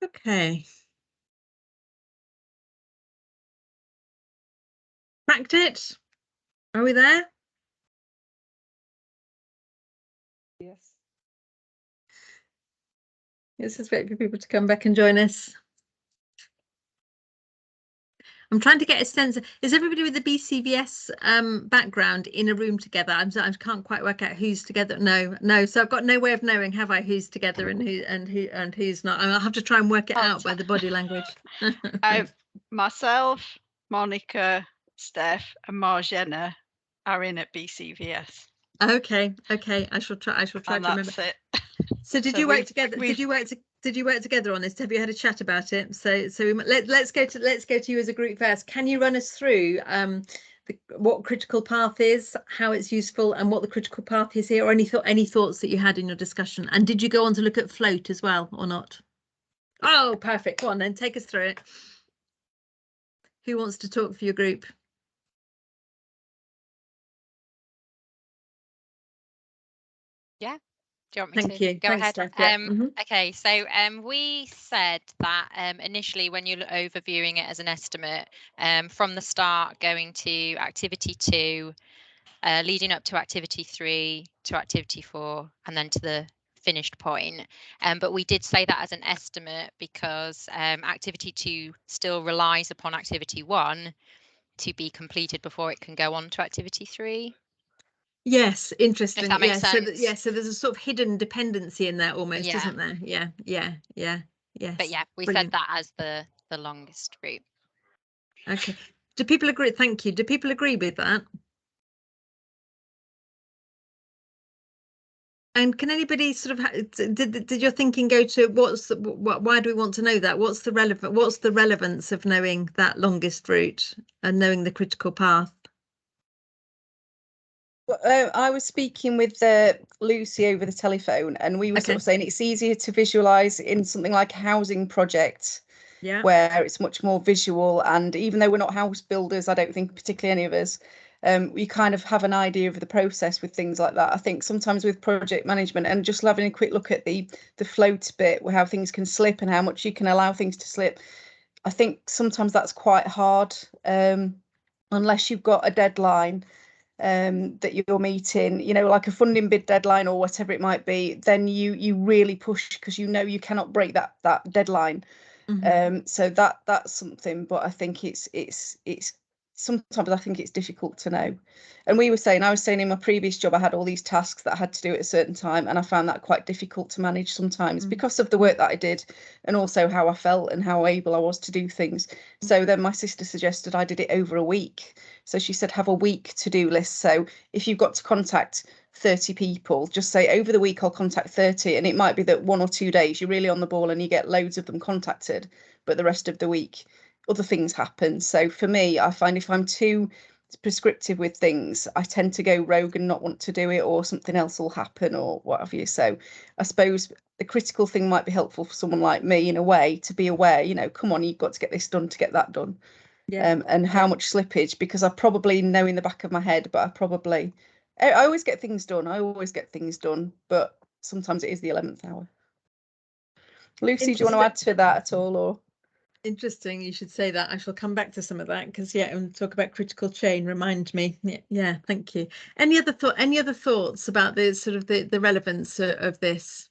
Okay. Cracked it? Are we there? Yes. Let's just wait for people to come back and join us. I'm trying to get a sense. Is everybody with the BCVS background in a room together? I can't quite work out who's together. No. So I've got no way of knowing, have I, who's together and who's not. I'll have to try and work it out by the body language. Myself, Monica, Steph, and Marjana are in at BCVS. Okay. I shall try. To remember. That's it. So did you work together? Did you work together on this? Have you had a chat about it? So let's go to you as a group first. Can you run us through what critical path is, how it's useful, and what the critical path is here, or any thoughts that you had in your discussion? And did you go on to look at float as well or not? Oh, perfect. Go on then, take us through it. Who wants to talk for your group? Yeah. Do you want me Thank to you. go Thanks, ahead? Steph. Yeah. Okay, so we said that initially when you're overviewing it as an estimate, from the start going to activity 2, leading up to activity 3, to activity 4, and then to the finished point. But we did say that as an estimate because activity 2 still relies upon activity 1 to be completed before it can go on to activity 3. Yes, interesting. If that makes sense. So there's a sort of hidden dependency in there almost, Yeah. isn't there? Yeah. Yes. But yeah, we Brilliant. said that as the longest route. Okay. Do people agree? Thank you. Do people agree with that? And can anybody sort of did your thinking go to why do we want to know that? What's the relevance of knowing that longest route and knowing the critical path? I was speaking with Lucy over the telephone, and we were sort Okay. of saying it's easier to visualize in something like a housing project, Yeah. where it's much more visual. And even though we're not house builders, I don't think particularly any of us, we kind of have an idea of the process with things like that. I think sometimes with project management and just having a quick look at the float bit, where how things can slip and how much you can allow things to slip, I think sometimes that's quite hard, unless you've got a deadline that you're meeting, like a funding bid deadline or whatever it might be, then you really push because you cannot break that deadline. So that's something, but I think it's sometimes I think it's difficult to know. And I was saying in my previous job I had all these tasks that I had to do at a certain time, and I found that quite difficult to manage sometimes because of the work that I did and also how I felt and how able I was to do things. So then my sister suggested I did it over a week. So she said have a week to-do list. So if you've got to contact 30 people, just say over the week I'll contact 30, and it might be that 1 or 2 days you're really on the ball and you get loads of them contacted, but the rest of the week other things happen. So for me, I find if I'm too prescriptive with things, I tend to go rogue and not want to do it, or something else will happen or what have you. So I suppose the critical thing might be helpful for someone like me in a way to be aware, come on, you've got to get this done to get that done. Yeah. And how much slippage, because I probably know in the back of my head, but I always get things done. But sometimes it is the 11th hour. Lucy, do you want to add to that at all, or? Interesting, you should say that. I shall come back to some of that because and talk about critical chain. Remind me. Yeah, thank you. Any other thoughts about the sort of the relevance of this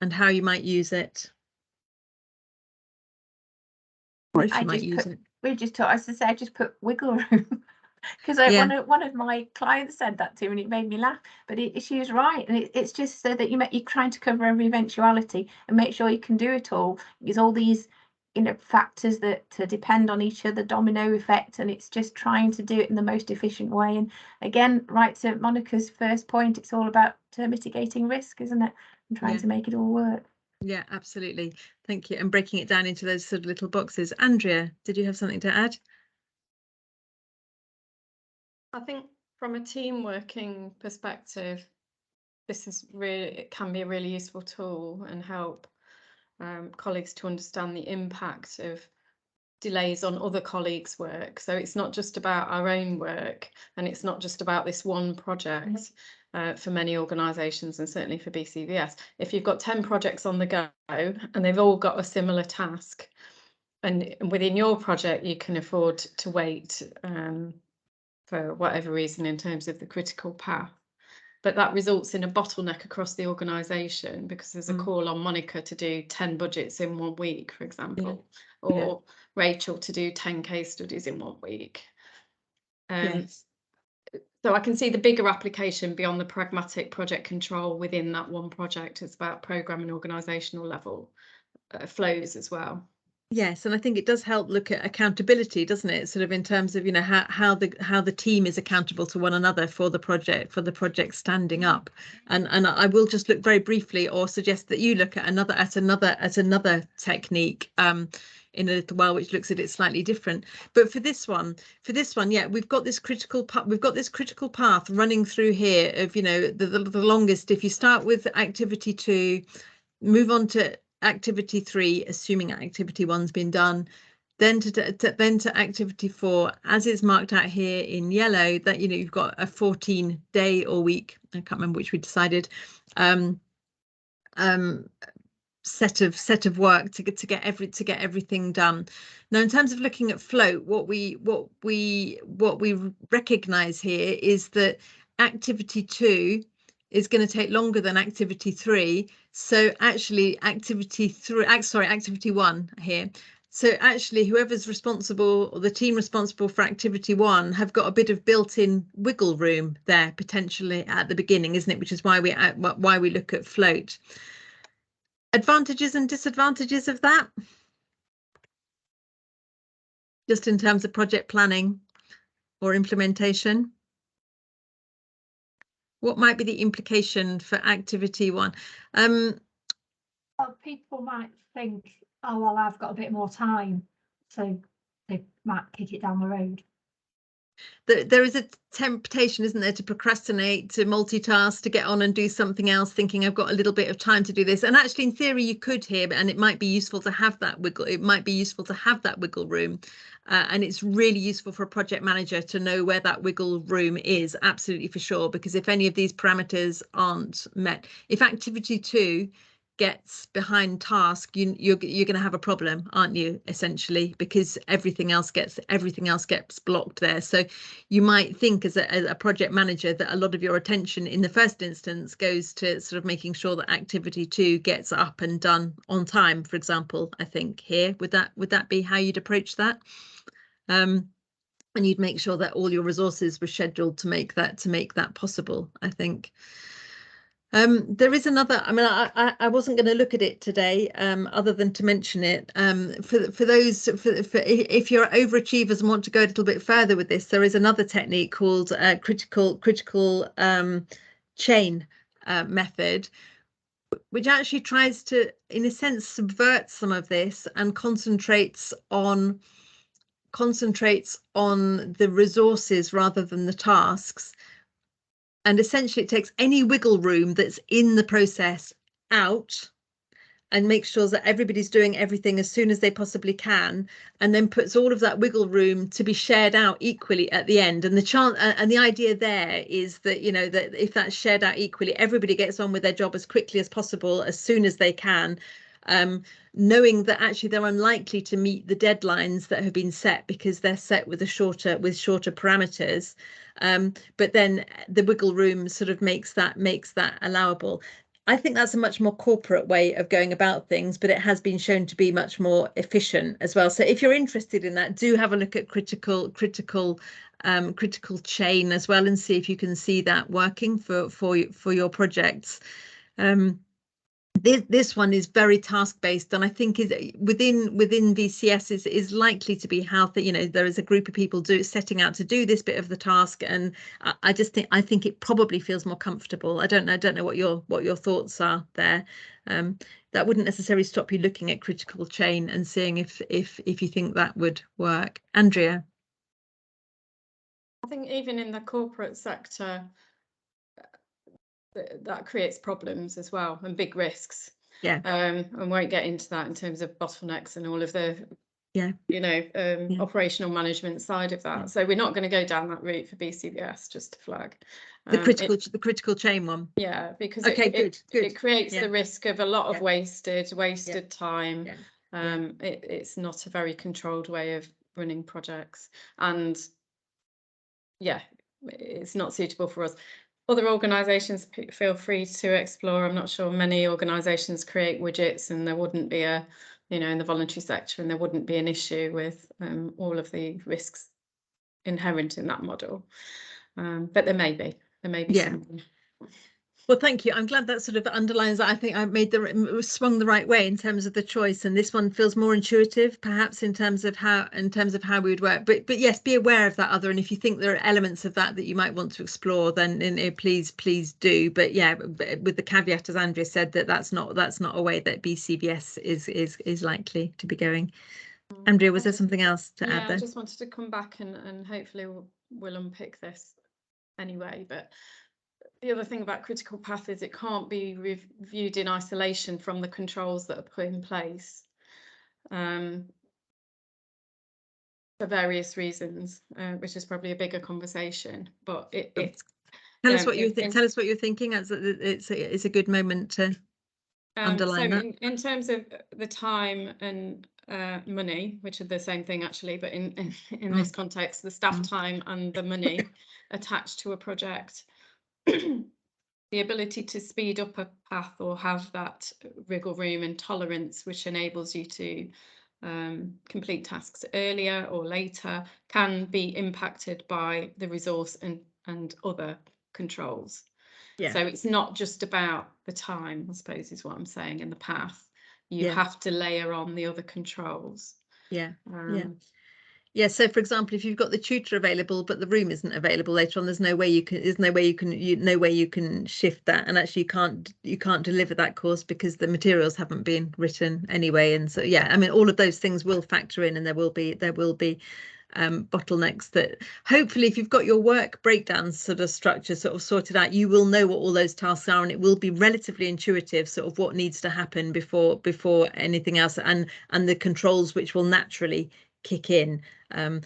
and how you might use it? Or if you might use it. We just talked, as I say, I just put wiggle room because one of my clients said that to me and it made me laugh. But she was right, and it's just so that you're trying to cover every eventuality and make sure you can do it all. There's all these factors that depend on each other, domino effect, and it's just trying to do it in the most efficient way. And again, right to Monica's first point, it's all about mitigating risk, isn't it, and trying to make it all work. Yeah, absolutely. Thank you. And breaking it down into those sort of little boxes. Andrea, did you have something to add? I think from a team working perspective, it can be a really useful tool and help colleagues to understand the impact of delays on other colleagues' work. So it's not just about our own work, and it's not just about this one project. for many organisations and certainly for BCVS. If you've got 10 projects on the go and they've all got a similar task, and within your project you can afford to wait for whatever reason in terms of the critical path, but that results in a bottleneck across the organisation because there's a call on Monica to do 10 budgets in 1 week, for example, or Rachel to do 10 case studies in 1 week. Yes. So I can see the bigger application beyond the pragmatic project control within that one project. It's about programme and organisational level flows as well. Yes, and I think it does help look at accountability, doesn't it? Sort of in terms of, you know, how the team is accountable to one another for the project standing up. And I will just look very briefly, or suggest that you look at another technique in a little while, which looks at it slightly different. But for this one, yeah, we've got this critical path running through here of, you know, the longest. If you start with activity 2, move on to activity 3, assuming activity 1's been done, then to activity 4, as is marked out here in yellow, that, you know, you've got a 14-day or week, I can't remember which we decided, set of work to get everything done. Now, in terms of looking at float, what we recognize here is that activity 2 is going to take longer than activity 3. So actually activity 1 here. So actually whoever's responsible, or the team responsible for activity 1, have got a bit of built-in wiggle room there potentially at the beginning, isn't it? Which is why we look at float. Advantages and disadvantages of that? Just in terms of project planning or implementation? What might be the implication for activity 1? Well, people might think, oh, well, I've got a bit more time, so they might kick it down the road. There is a temptation, isn't there, to procrastinate, to multitask, to get on and do something else, thinking I've got a little bit of time to do this. And actually, in theory, you could here, and it might be useful to have that wiggle. It might be useful to have that wiggle room. And it's really useful for a project manager to know where that wiggle room is, absolutely for sure, because if any of these parameters aren't met, if activity 2 gets behind task, you're going to have a problem, aren't you, essentially, because everything else gets blocked there. So you might think as a project manager that a lot of your attention in the first instance goes to sort of making sure that activity 2 gets up and done on time, for example. I think here, would that be how you'd approach that? And you'd make sure that all your resources were scheduled to make that possible, I think. There is another, I mean, I wasn't going to look at it today, other than to mention it. For if you're overachievers and want to go a little bit further with this, there is another technique called critical chain method, which actually tries to, in a sense, subvert some of this and concentrates on the resources rather than the tasks. And essentially it takes any wiggle room that's in the process out and makes sure that everybody's doing everything as soon as they possibly can, and then puts all of that wiggle room to be shared out equally at the end. And the idea there is that, you know, that if that's shared out equally, everybody gets on with their job as quickly as possible, as soon as they can, knowing that actually they're unlikely to meet the deadlines that have been set because they're set with shorter parameters. But then the wiggle room sort of makes that allowable. I think that's a much more corporate way of going about things, but it has been shown to be much more efficient as well. So if you're interested in that, do have a look at critical chain as well, and see if you can see that working for your projects. This one is very task-based, and I think is within VCS is likely to be how there is a group of people setting out to do this bit of the task, and I think it probably feels more comfortable. I don't know what your thoughts are there. That wouldn't necessarily stop you looking at critical chain and seeing if you think that would work. Andrea? I think even in the corporate sector, that creates problems as well, and big risks. Yeah. And won't get into that in terms of bottlenecks and all of the operational management side of that. So we're not going to go down that route for BCVS, just to flag. The critical chain one. Yeah, because good. It creates the risk of a lot of wasted time. It's not a very controlled way of running projects, and it's not suitable for us. Other organisations, feel free to explore. I'm not sure many organisations create widgets, and there wouldn't be in the voluntary sector, and there wouldn't be an issue with all of the risks inherent in that model. But there may be some. Well, thank you. I'm glad that sort of underlines that. I think I swung the right way in terms of the choice, and this one feels more intuitive, perhaps in terms of how we would work. But yes, be aware of that other. And if you think there are elements of that you might want to explore, then please do. But yeah, with the caveat, as Andrea said, that's not a way that BCVS is likely to be going. Andrea, was there something else to add there? I just wanted to come back and hopefully we'll unpick this anyway, but the other thing about critical path is it can't be reviewed in isolation from the controls that are put in place for various reasons, which is probably a bigger conversation. But tell us what you think. Tell us what you're thinking. As it's a good moment to underline that. In terms of the time and money, which are the same thing actually, but in this context, the staff time and the money attached to a project. The ability to speed up a path or have that wriggle room and tolerance, which enables you to complete tasks earlier or later, can be impacted by the resource and other controls. So it's not just about the time, I suppose, is what I'm saying, in the path. You have to layer on the other controls. So for example, if you've got the tutor available but the room isn't available later on, there's no way you can shift that, and actually you can't deliver that course because the materials haven't been written anyway. And so I mean, all of those things will factor in, and there will be bottlenecks that hopefully, if you've got your work breakdown sort of structure sort of sorted out, you will know what all those tasks are, and it will be relatively intuitive sort of what needs to happen before anything else, and the controls which will naturally kick in. And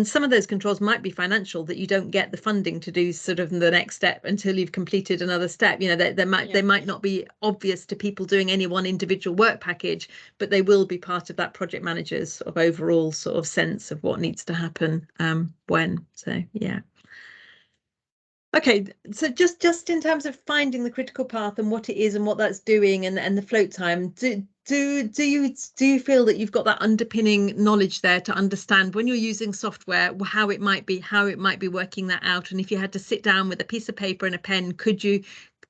some of those controls might be financial, that you don't get the funding to do sort of the next step until you've completed another step. They might not be obvious to people doing any one individual work package, but they will be part of that project manager's sort of overall sort of sense of what needs to happen when. So okay, so just in terms of finding the critical path and what it is and what that's doing and the float time, do you feel that you've got that underpinning knowledge there to understand when you're using software how it might be working that out? And if you had to sit down with a piece of paper and a pen, do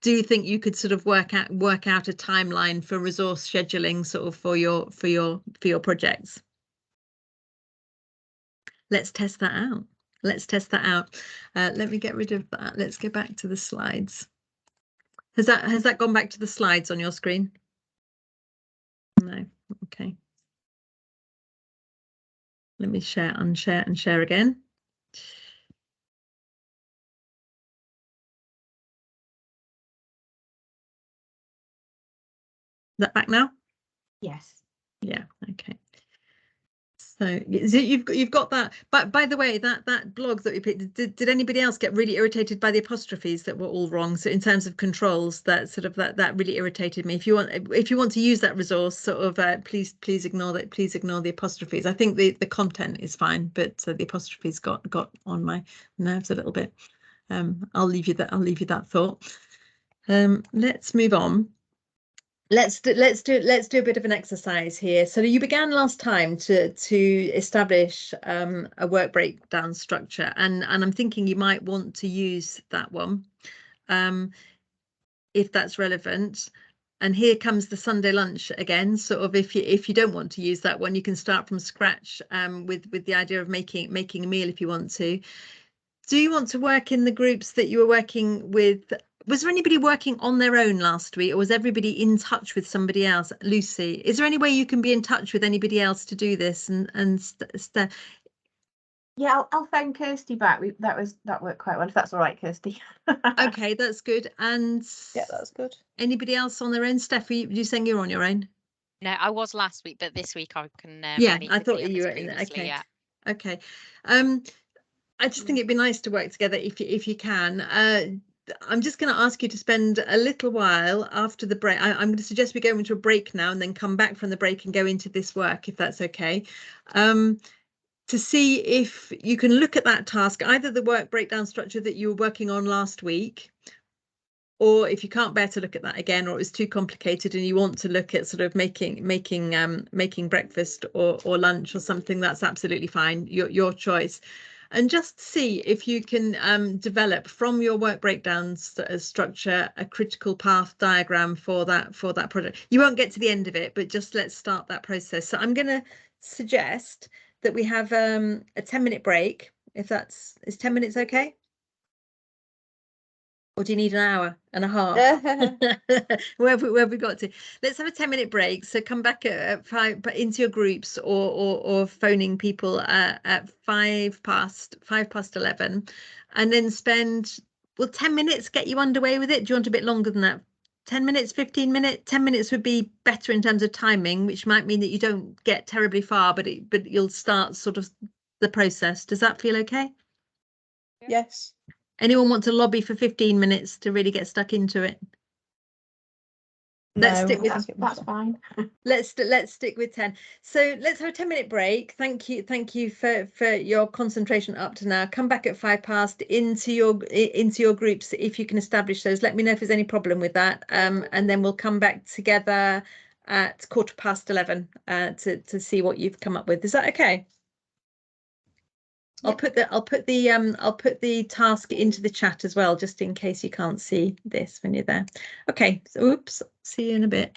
you think you could sort of work out a timeline for resource scheduling sort of for your projects? Let's test that out. Let me get rid of that. Let's go back to the slides. Has that gone back to the slides on your screen? No. Okay. Let me unshare and share again. Is that back now? Yes. Yeah. Okay. So you've got that. But by the way, that blog that we picked, did anybody else get really irritated by the apostrophes that were all wrong? So in terms of controls, that sort of that really irritated me. If you want to use that resource, sort of please ignore that. Please ignore the apostrophes. I think the content is fine, but the apostrophes got on my nerves a little bit. I'll leave you that thought. Let's move on. Let's do a bit of an exercise here. So you began last time to establish a work breakdown structure, and I'm thinking you might want to use that one if that's relevant. And here comes the Sunday lunch again. Sort of if you don't want to use that one, you can start from scratch with the idea of making a meal if you want to. Do you want to work in the groups that you were working with? Was there anybody working on their own last week, or was everybody in touch with somebody else? Lucy, is there any way you can be in touch with anybody else to do this? Yeah, I'll phone Kirsty back. That worked quite well, if that's all right, Kirsty. Okay, that's good. And yeah, that's good. Anybody else on their own? Steph, are you saying you're on your own? No, I was last week, but this week I can. Yeah, meet I with thought the you were others in. previously, Okay. Yeah. Okay. I just think it'd be nice to work together if you can. I'm just going to ask you to spend a little while after the break. I'm going to suggest we go into a break now and then come back from the break and go into this work, if that's okay. To see if you can look at that task, either the work breakdown structure that you were working on last week, or if you can't bear to look at that again, or it was too complicated and you want to look at sort of making breakfast or lunch or something, that's absolutely fine, your choice. And just see if you can develop from your work breakdown structure a critical path diagram for that project. You won't get to the end of it, but just let's start that process. So I'm going to suggest that we have a 10-minute break, if is 10 minutes okay? Or do you need an hour and a half? Where have we got to? Let's have a 10-minute break. So come back at 5, but into your groups or phoning people at 5:11, and then spend, will 10 minutes get you underway with it? Do you want a bit longer than that? 10 minutes, 15 minutes? 10 minutes would be better in terms of timing, which might mean that you don't get terribly far, but you'll start sort of the process. Does that feel okay? Yes. Anyone want to lobby for 15 minutes to really get stuck into it? Let's No, stick with That's fine. let's stick with 10. So let's have a 10-minute break. Thank you for your concentration up to now. Come back at 5 past into your groups if you can establish those. Let me know if there's any problem with that. And then we'll come back together at 11:15 to see what you've come up with. Is that okay? I'll put the task into the chat as well, just in case you can't see this when you're there. Okay, so oops, see you in a bit.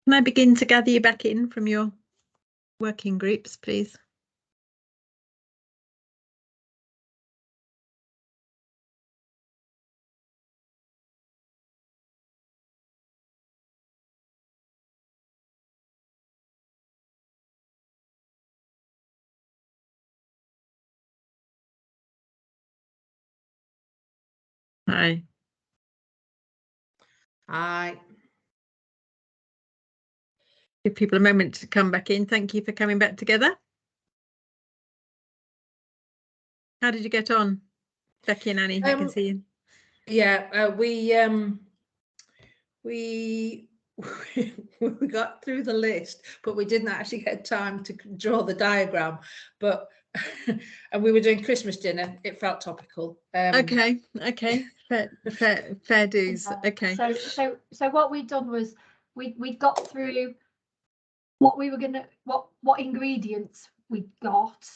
Can I begin to gather you back in from your working groups, please? Hi. Hi. Give people a moment to come back in. Thank you for coming back together. How did you get on, Becky and Annie? I can see you. Yeah, we got through the list, but we didn't actually get time to draw the diagram. But and we were doing Christmas dinner. It felt topical. Okay, fair dues. Okay. So what we'd done was we got through what we were gonna what ingredients we got,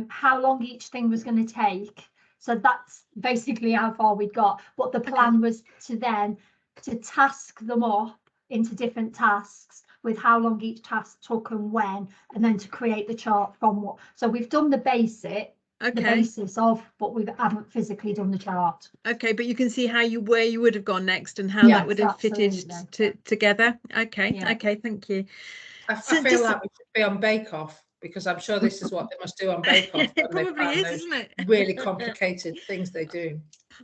how long each thing was going to take. So that's basically how far we'd got. But the plan was to then to task them up into different tasks with how long each task took and when, and then to create the chart from what. So we've done the basic, the basis of, but we haven't physically done the chart. Okay, but you can see how where you would have gone next and how that would have fitted together. Okay, okay, thank you. I feel like we should be on Bake Off, because I'm sure this is what they must do on Bake Off. It probably is, isn't it? Really complicated things they do.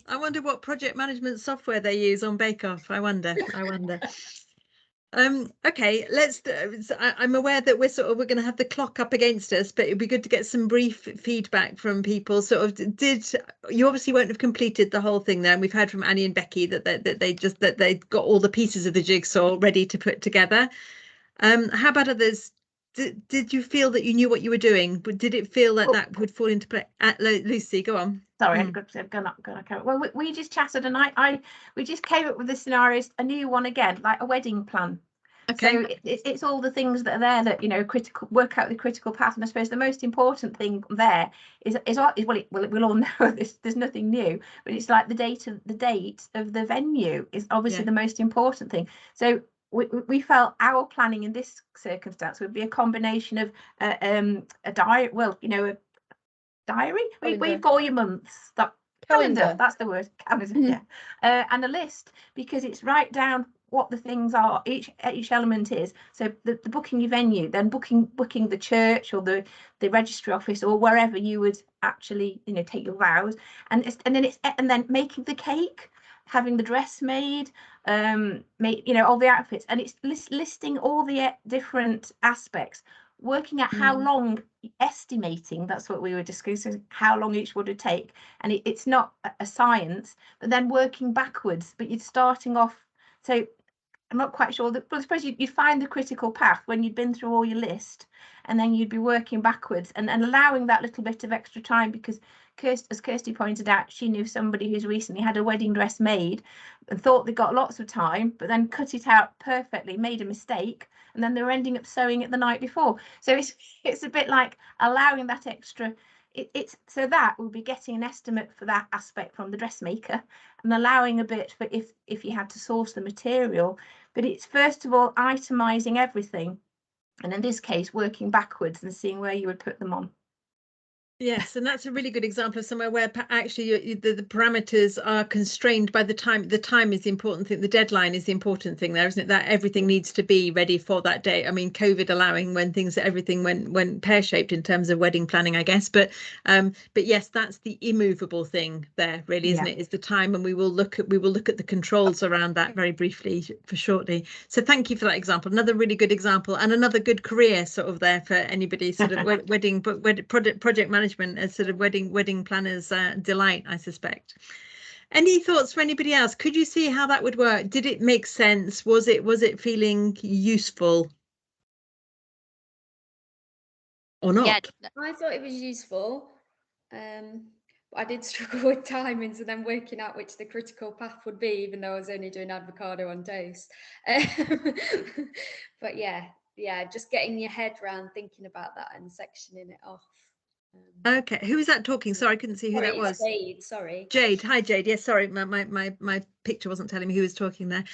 I wonder what project management software they use on Bake Off. I wonder. Okay, let's. I'm aware that we're going to have the clock up against us, but it'd be good to get some brief feedback from people. Sort of, did you obviously won't have completed the whole thing there? We've heard from Annie and Becky that they got all the pieces of the jigsaw ready to put together. How about others? Did you feel that you knew what you were doing? But did it feel like that would fall into play? Lucy, go on. Sorry, I'm gonna. Well, we just chatted, and we just came up with the scenarios, a new one again, like a wedding plan. Okay. So it's all the things that are there that, you know, work out the critical path. And I suppose the most important thing there is we'll all know this. There's nothing new, but it's like the date of the venue is obviously the most important thing. So we felt our planning in this circumstance would be a combination of a diary. Well, you know, a diary. We've got all your months. That calendar. That's the word. Calendar. And a list, because it's right down what the things are, each element is. So the booking your venue, then booking the church or the registry office or wherever you would actually, you know, take your vows, and then making the cake, having the dress made, you know, all the outfits, and it's listing all the different aspects, working out how long, estimating, that's what we were discussing, how long each would take. And it's not a science, but then working backwards, but you're starting off. So I'm not quite sure that, but I suppose you'd find the critical path when you'd been through all your list, and then you'd be working backwards and allowing that little bit of extra time, because as Kirsty pointed out, she knew somebody who's recently had a wedding dress made and thought they got lots of time, but then cut it out perfectly, made a mistake, and then they were ending up sewing it the night before. So it's a bit like allowing that extra. So that will be getting an estimate for that aspect from the dressmaker, and allowing a bit for if you had to source the material. But it's first of all itemizing everything, and in this case working backwards and seeing where you would put them on. Yes, and that's a really good example of somewhere where actually the parameters are constrained by the time. The time is the important thing. The deadline is the important thing there, isn't it? That everything needs to be ready for that day. I mean, COVID allowing, when everything went pear-shaped in terms of wedding planning, I guess. But yes, that's the immovable thing there, really, isn't it? Is the time, and we will look at the controls around that very briefly for shortly. So thank you for that example. Another really good example, and another good career sort of there for anybody sort of project management as sort of wedding planners delight, I suspect. Any thoughts for anybody else? Could you see how that would work? Did it make sense? Was it feeling useful or not? Yeah, I thought it was useful. I did struggle with timings and then working out which the critical path would be, even though I was only doing avocado on toast. But yeah, just getting your head around thinking about that and sectioning it off. Okay, who was that talking? Sorry, I couldn't see who that was. Jade, sorry. Jade, hi Jade. Yes, sorry, my picture wasn't telling me who was talking there.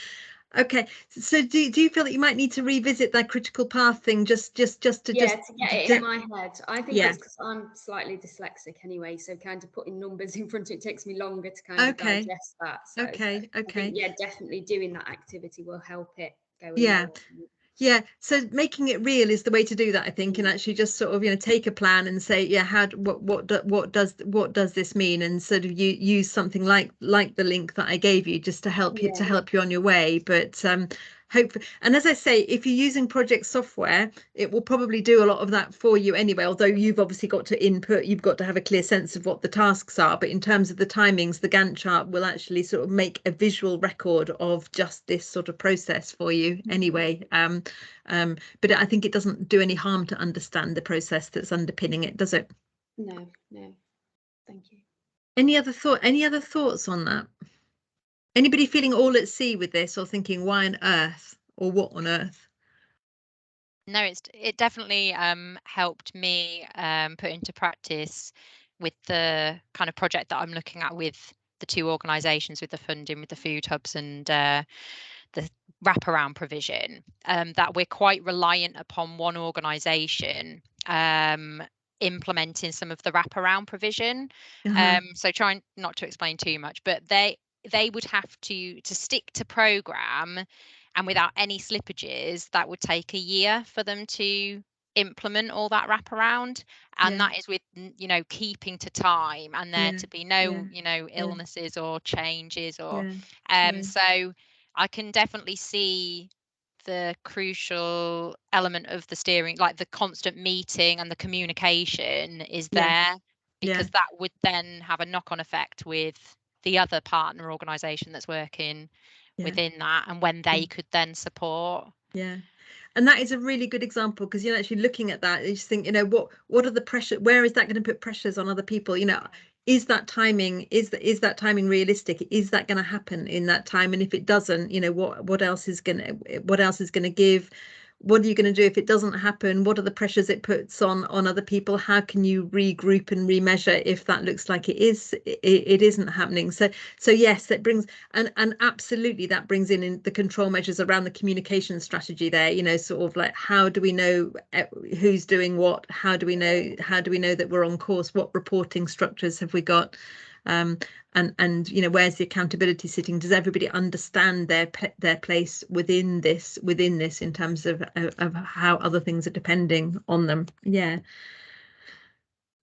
Okay, so do you feel that you might need to revisit that critical path thing just to to get it in my head? I think it's because I'm slightly dyslexic anyway, so kind of putting numbers in front of it takes me longer to kind of digest that. So okay. I think, yeah, definitely doing that activity will help it go. Yeah, so making it real is the way to do that, I think, and actually just sort of, you know, take a plan and say, yeah, what does this mean, and sort of you use something like the link that I gave you just to help you on your way. But hopefully, and as I say, if you're using project software, it will probably do a lot of that for you anyway, although you've obviously got to input, you've got to have a clear sense of what the tasks are. But in terms of the timings, the Gantt chart will actually sort of make a visual record of just this sort of process for you anyway. But I think it doesn't do any harm to understand the process that's underpinning it, does it? No, thank you. Any other thoughts on that? Anybody feeling all at sea with this, or thinking why on earth, or what on earth? No, it definitely helped me put into practice with the kind of project that I'm looking at with the two organisations, with the funding, with the food hubs and the wraparound provision, that we're quite reliant upon one organisation implementing some of the wraparound provision. So trying not to explain too much, but they would have to stick to programme, and without any slippages, that would take a year for them to implement all that wraparound, and that is with, you know, keeping to time, and there to be no you know, illnesses or changes or so I can definitely see the crucial element of the steering, like the constant meeting and the communication is there, because that would then have a knock-on effect with the other partner organisation that's working within that, and when they could then support. And that is a really good example, because you're actually looking at that, you just think, you know, what are the pressure, where is that going to put pressures on other people? You know, is that timing realistic? Is that going to happen in that time? And if it doesn't, you know, what else is going to give? What are you going to do if it doesn't happen? What are the pressures it puts on other people? How can you regroup and remeasure if that looks like it isn't happening? So yes, that brings, and absolutely that brings in the control measures around the communication strategy there, you know, sort of like, how do we know who's doing what? How do we know that we're on course? What reporting structures have we got? And you know, where's the accountability sitting? Does everybody understand their place within this in terms of how other things are depending on them?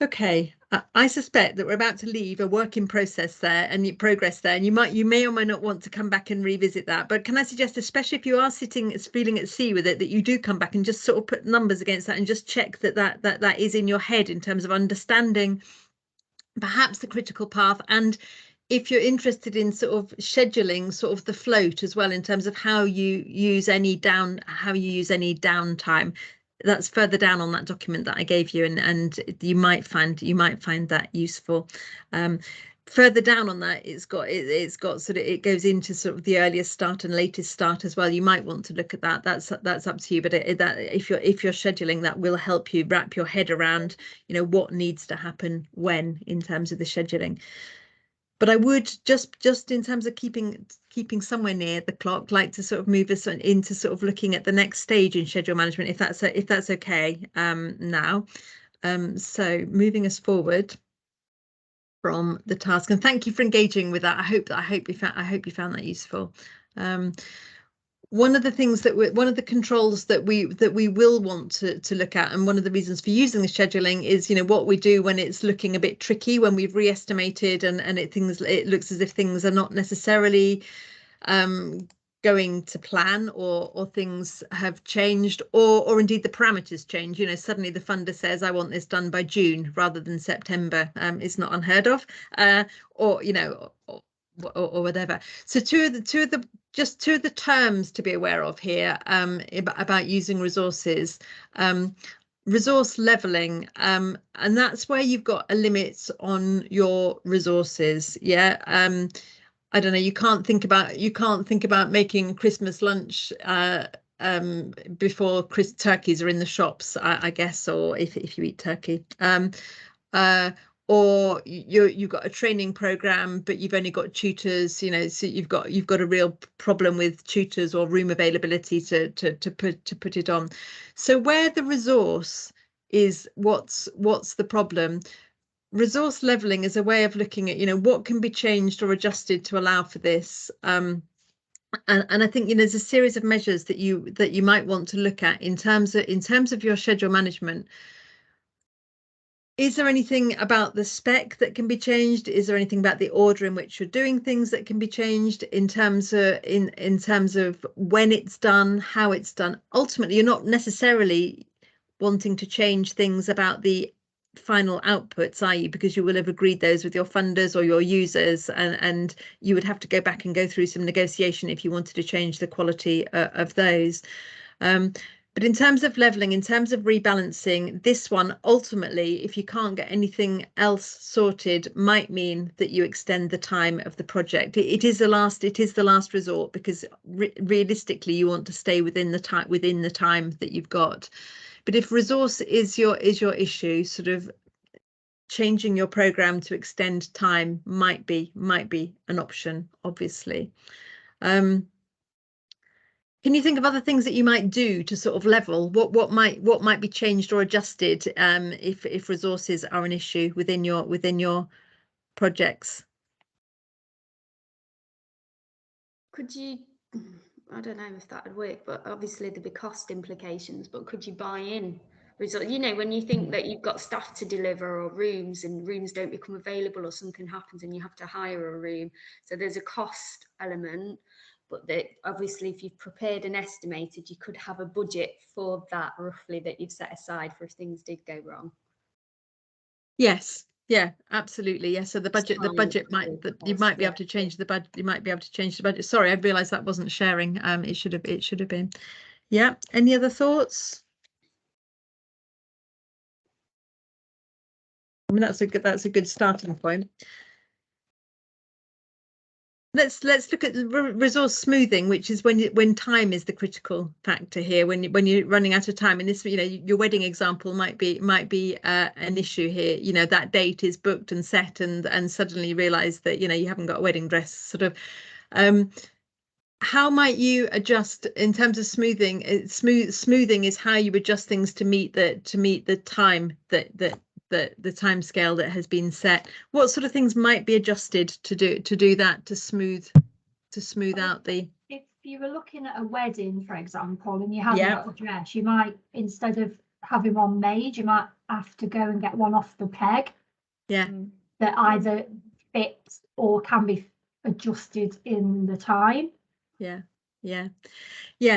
Okay, I suspect that we're about to leave a work in process there and progress there, and you may or may not want to come back and revisit that. But can I suggest, especially if you are feeling at sea with it, that you do come back and just sort of put numbers against that and just check that is in your head in terms of understanding perhaps the critical path, and if you're interested in sort of scheduling sort of the float as well in terms of how you use any downtime. That's further down on that document that I gave you, and you might find that useful. Further down on that, it's got sort of, it goes into sort of the earliest start and latest start as well. You might want to look at that. That's up to you. But that if you're scheduling, that will help you wrap your head around, you know, what needs to happen when in terms of the scheduling. But I would just in terms of keeping somewhere near the clock, like to sort of move us into sort of looking at the next stage in schedule management, if that's okay now. So moving us forward from the task, and thank you for engaging with that. I hope you found that useful. One of the things one of the controls that we will want to look at, and one of the reasons for using the scheduling, is, you know, what we do when it's looking a bit tricky, when we've re-estimated and it looks as if things are not necessarily going to plan, or things have changed, or indeed the parameters change. You know, suddenly the funder says, I want this done by June rather than September. It's not unheard of, or you know, or whatever. So two of the terms to be aware of here about using resources. Resource leveling, and that's where you've got a limit on your resources. I don't know, you can't think about making Christmas lunch before turkeys are in the shops, I guess, or if you eat turkey, or you've got a training program but you've only got tutors, you know, so you've got a real problem with tutors or room availability to put it on. So where the resource is, what's the problem? Resource leveling is a way of looking at, you know, what can be changed or adjusted to allow for this. And I think, you know, there's a series of measures that you might want to look at in terms of your schedule management. Is there anything about the spec that can be changed? Is there anything about the order in which you're doing things that can be changed in terms of when it's done, how it's done? Ultimately, you're not necessarily wanting to change things about the final outputs, are you? Because you will have agreed those with your funders or your users, and you would have to go back and go through some negotiation if you wanted to change the quality of those. But in terms of levelling, in terms of rebalancing, this one ultimately, if you can't get anything else sorted, might mean that you extend the time of the project. It is the last resort, because realistically you want to stay within the time that you've got. But if resource is your issue, sort of changing your program to extend time might be an option, obviously. Can you think of other things that you might do to sort of level? What might be changed or adjusted if resources are an issue within your projects? Could you, I don't know if that would work, but obviously there'd be cost implications, but could you buy in result? You know, when you think that you've got staff to deliver or rooms, and rooms don't become available or something happens and you have to hire a room. So there's a cost element, but that obviously if you've prepared and estimated, you could have a budget for that roughly that you've set aside for if things did go wrong. Yes. Yeah, absolutely. Yeah. So the budget you might be able to change the budget. You might be able to change the budget. Sorry, I realised that wasn't sharing. It should have been. Yeah. Any other thoughts? I mean, that's a good starting point. Let's look at the resource smoothing, which is when time is the critical factor here. When you're running out of time, and this, you know, your wedding example might be an issue here. You know, that date is booked and set, and suddenly you realise that, you know, you haven't got a wedding dress. Sort of, how might you adjust in terms of smoothing? Smoothing is how you adjust things to meet the time the time scale that has been set. What sort of things might be adjusted to do that, to smooth out the... If you were looking at a wedding, for example, and you haven't got a dress, you might, instead of having one made, you might have to go and get one off the peg. Yeah. That either fits or can be adjusted in the time. Yeah.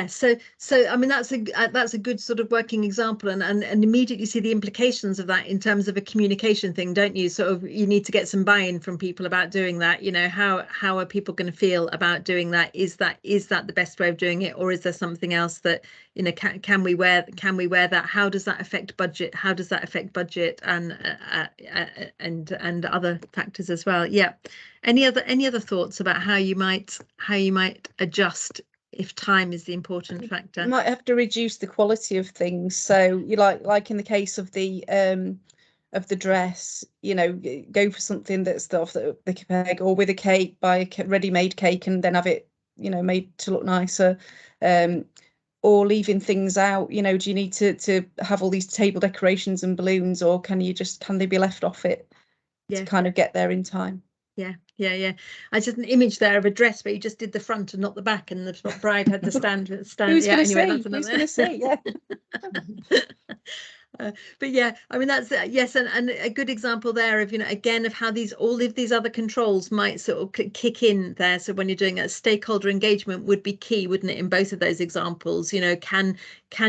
So I mean, that's a good sort of working example, and immediately see the implications of that in terms of a communication thing, don't you? Sort of, you need to get some buy-in from people about doing that. You know, how are people going to feel about doing that? Is that the best way of doing it, or is there something else that, you know, can we wear that? How does that affect budget? How does that affect budget and other factors as well? Yeah. Any other thoughts about how you might adjust if time is the important factor? You might have to reduce the quality of things. So you like in the case of the dress, you know, go for something that's off the peg, or with a cake, buy a ready-made cake and then have it, you know, made to look nicer. Or leaving things out, you know, do you need to have all these table decorations and balloons, or can they be left off it to kind of get there in time? Yeah. I just an image there of a dress where you just did the front and not the back, and the bride had the stand. Who's going to see? Yeah. But yeah, I mean, that's yes, and a good example there of, you know, again, of how all of these other controls might sort of kick in there. So when you're doing a stakeholder engagement would be key, wouldn't it, in both of those examples? You know, can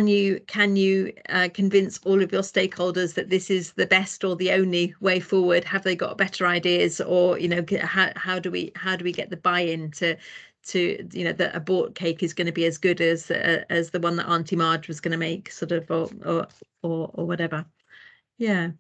you convince all of your stakeholders that this is the best or the only way forward? Have they got better ideas, or, you know, how do we get the buy-in to, you know, that a bought cake is going to be as good as the one that Auntie Marge was going to make, sort of, or whatever. Yeah.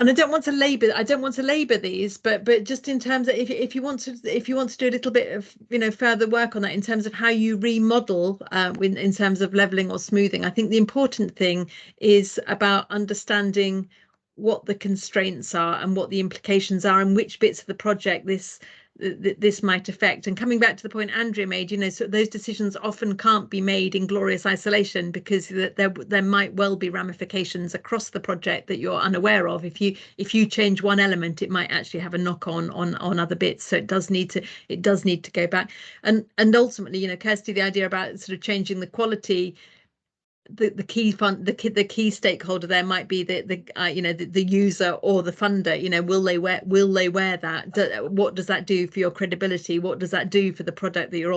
And I don't want to labor these, but just in terms of if you want to do a little bit of, you know, further work on that in terms of how you remodel in terms of leveling or smoothing, I think the important thing is about understanding the constraints are and what the implications are and which bits of the project this might affect. And coming back to the point Andrea made, you know, so those decisions often can't be made in glorious isolation, because there might well be ramifications across the project that you're unaware of. If you change one element, it might actually have a knock on other bits. So it does need to go back. And ultimately, you know, Kirsty, the idea about sort of changing the quality, the key stakeholder there might be the user or the funder. You know, will they wear that? What does that do for your credibility? What does that do for the product that you're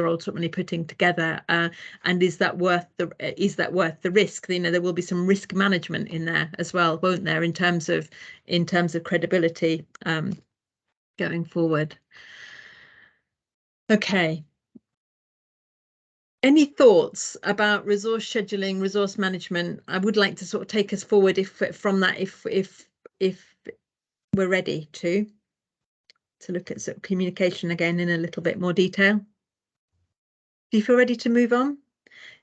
ultimately putting together? And is that worth the risk? You know, there will be some risk management in there as well, won't there, in terms of credibility going forward. Okay. Any thoughts about resource scheduling, resource management? I would like to sort of take us forward if we're ready to look at sort of communication again in a little bit more detail. Do you feel ready to move on?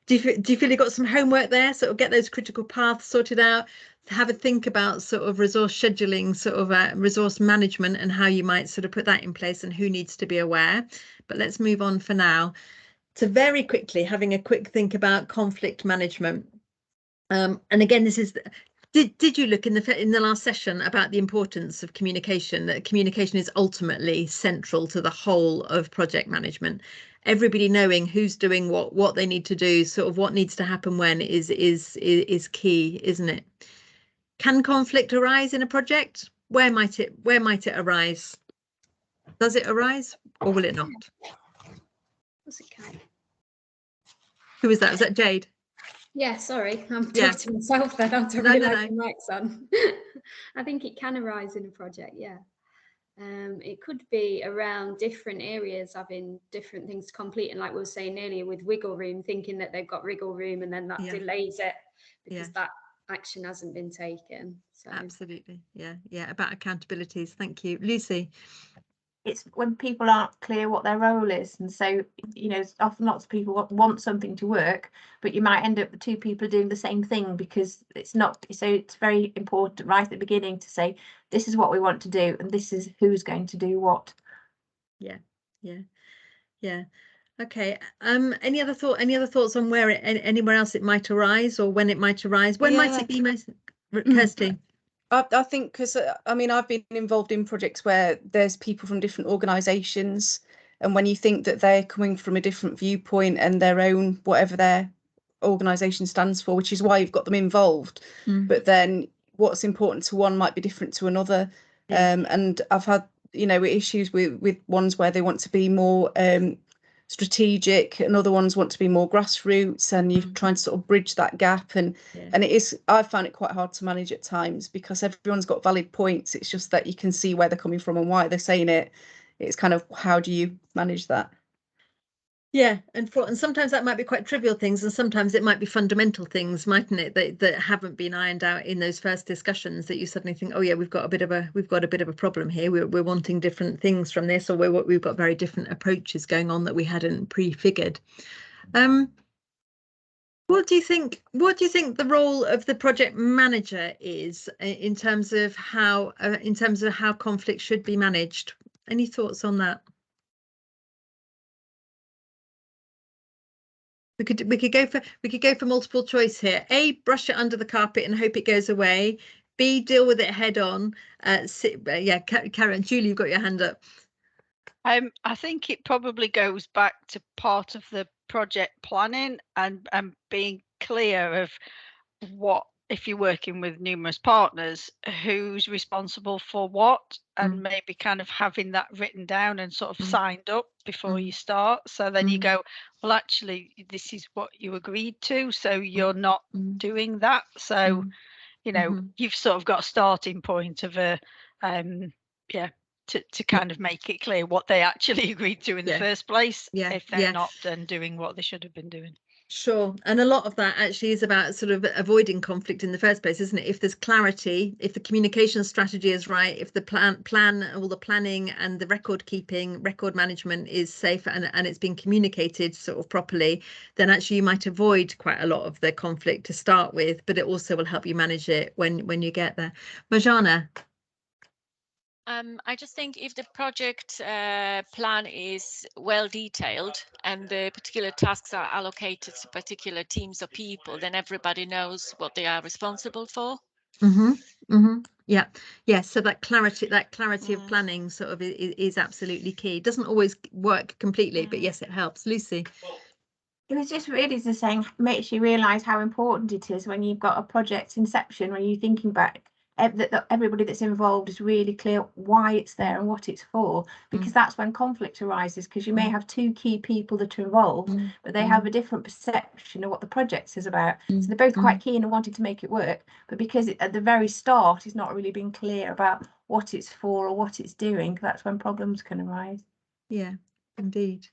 Do you feel you've got some homework there? Sort of get those critical paths sorted out, have a think about sort of resource scheduling, sort of resource management, and how you might sort of put that in place and who needs to be aware. But let's move on for now. So very quickly, having a quick think about conflict management. And again, this is, did you look in the last session about the importance of communication, that communication is ultimately central to the whole of project management? Everybody knowing who's doing what they need to do, sort of what needs to happen when is key, isn't it? Can conflict arise in a project? Where might it arise? Does it arise or will it not? Who was that? Was that Jade? Yeah, sorry, I'm talking to myself then. I have to realise the mic's on. I think it can arise in a project, yeah. It could be around different areas having different things to complete, and like we were saying earlier with wiggle room, thinking that they've got wiggle room, and then that delays it because that action hasn't been taken. So absolutely, yeah, about accountabilities. Thank you, Lucy. It's when people aren't clear what their role is, and so, you know, often lots of people want something to work, but you might end up with two people doing the same thing because it's not. So it's very important right at the beginning to say, this is what we want to do and this is who's going to do what. Yeah. Okay. Any other thoughts on where anywhere else it might arise, or when it might arise? When might it be most? Kirsty. I think because I mean, I've been involved in projects where there's people from different organisations, and when you think that they're coming from a different viewpoint and their own, whatever their organisation stands for, which is why you've got them involved, but then what's important to one might be different to another. And I've had, you know, issues with ones where they want to be more strategic and other ones want to be more grassroots, and you're trying to sort of bridge that gap, and it is, I find it quite hard to manage at times because everyone's got valid points. It's just that you can see where they're coming from and why they're saying it. It's kind of, how do you manage that? Yeah, and sometimes that might be quite trivial things, and sometimes it might be fundamental things, mightn't it, that haven't been ironed out in those first discussions, that you suddenly think, oh yeah, we've got a bit of a problem here. We're wanting different things from this, or we've got very different approaches going on that we hadn't prefigured. What do you think the role of the project manager is in terms of how conflict should be managed? Any thoughts on that? We could go for multiple choice here. A, brush it under the carpet and hope it goes away. B, deal with it head on. Karen, Julie, you've got your hand up. I think it probably goes back to part of the project planning and being clear of what, if you're working with numerous partners, who's responsible for what, and maybe kind of having that written down and sort of signed up before you start. So then you go, well, actually, this is what you agreed to, so you're not doing that. So, you know, you've sort of got a starting point of a, to kind of make it clear what they actually agreed to in the first place, if they're not then doing what they should have been doing. Sure. And a lot of that actually is about sort of avoiding conflict in the first place, isn't it? If there's clarity, if the communication strategy is right, if the plan, all the planning and the record keeping, record management is safe and it's been communicated sort of properly, then actually you might avoid quite a lot of the conflict to start with, but it also will help you manage it when you get there. Marjana. I just think if the project plan is well detailed and the particular tasks are allocated to particular teams of people, then everybody knows what they are responsible for. Yeah. Yes. So that clarity of planning sort of is absolutely key. It doesn't always work completely, but yes, it helps. Lucy. It was just really just saying, makes you realise how important it is when you've got a project inception, when you're thinking back, that everybody that's involved is really clear why it's there and what it's for, because that's when conflict arises, because you may have two key people that are involved, but they have a different perception of what the project is about. So they're both quite keen and wanting to make it work, but because at the very start it's not really been clear about what it's for or what it's doing, that's when problems can arise. Yeah, indeed.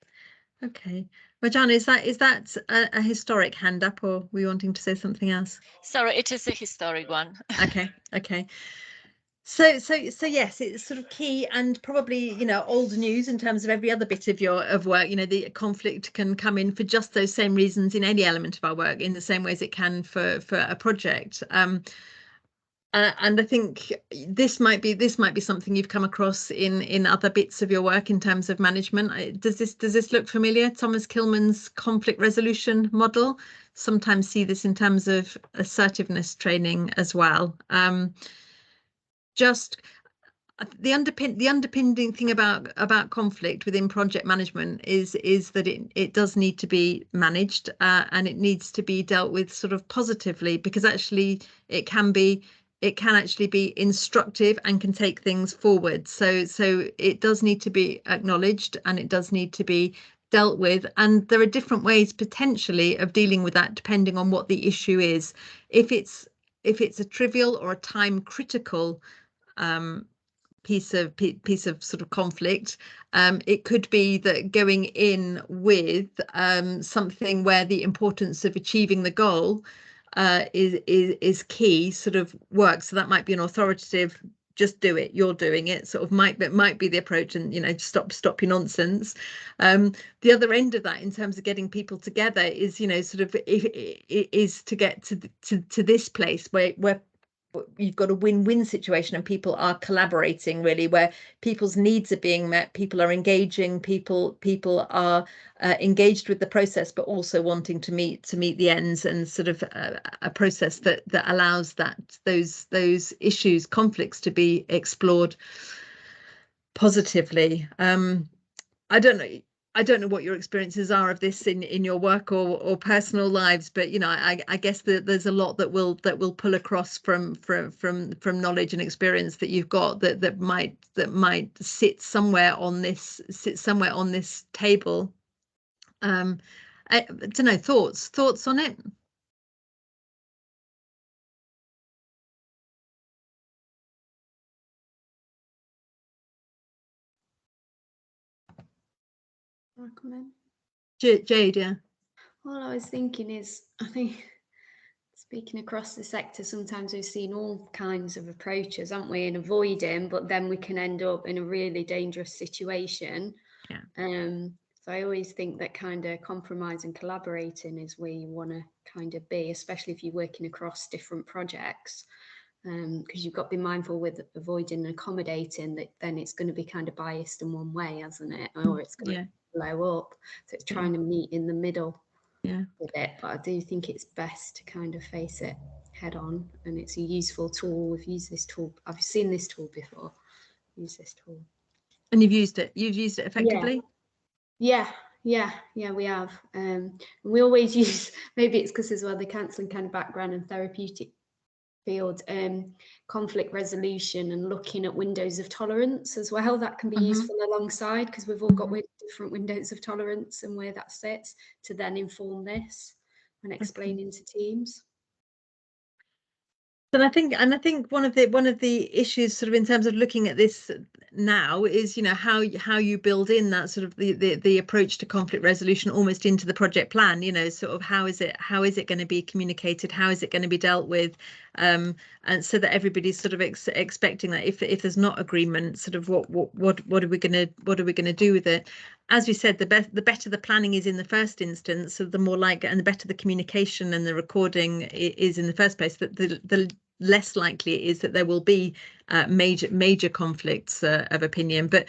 Okay. Marjana, is that a historic hand up, or were you wanting to say something else? Sorry, it is a historic one. Okay. So yes, it's sort of key and probably, you know, old news in terms of every other bit of work. You know, the conflict can come in for just those same reasons in any element of our work, in the same ways it can for a project. And I think this might be something you've come across in other bits of your work in terms of management. Does this look familiar? Thomas Kilmann's conflict resolution model. Sometimes see this in terms of assertiveness training as well. Just the underpinning thing about conflict within project management is that it does need to be managed and it needs to be dealt with sort of positively, because actually it can actually be instructive and can take things forward. So it does need to be acknowledged and it does need to be dealt with. And there are different ways potentially of dealing with that depending on what the issue is. If it's a trivial or a time critical piece of sort of conflict, it could be that going in with something where the importance of achieving the goal is key sort of work. So that might be an authoritative, just do it, you're doing it, sort of might be the approach, and you know, stop your nonsense. The other end of that in terms of getting people together is, you know, sort of is to get to this place where you've got a win-win situation and people are collaborating, really, where people's needs are being met, people are engaging, people are engaged with the process, but also wanting to meet the ends, and sort of a process that allows those issues, conflicts, to be explored positively. I don't know what your experiences are of this in your work or personal lives, but you know, I guess that there's a lot that will pull across from knowledge and experience that you've got that might sit somewhere on this table. I don't know, thoughts on it? Jade, yeah. All I was thinking is, I think, speaking across the sector, sometimes we've seen all kinds of approaches, haven't we, in avoiding, but then we can end up in a really dangerous situation. Yeah. So I always think that kind of compromise and collaborating is where you want to kind of be, especially if you're working across different projects. Because you've got to be mindful with avoiding and accommodating, that then it's going to be kind of biased in one way, hasn't it? Or it's going to blow up. So it's trying to meet in the middle with it. But I do think it's best to kind of face it head on, and it's a useful tool. We've used this tool. I've seen this tool before. Use this tool. And you've used it effectively? Yeah, we have. We always use, maybe it's because as well the counselling kind of background and therapeutic field, conflict resolution and looking at windows of tolerance as well. That can be useful alongside, because we've all got different windows of tolerance and where that sits to then inform this when explaining to teams. And I think one of the issues sort of in terms of looking at this now is, you know, how you build in that sort of the approach to conflict resolution almost into the project plan. You know, sort of how is it going to be communicated, how is it going to be dealt with, and so that everybody's sort of expecting that if there's not agreement, sort of what are we going to do with it. As we said, the better the planning is in the first instance, so the more likely, and the better the communication and the recording is in the first place, that the less likely it is that there will be major conflicts of opinion. But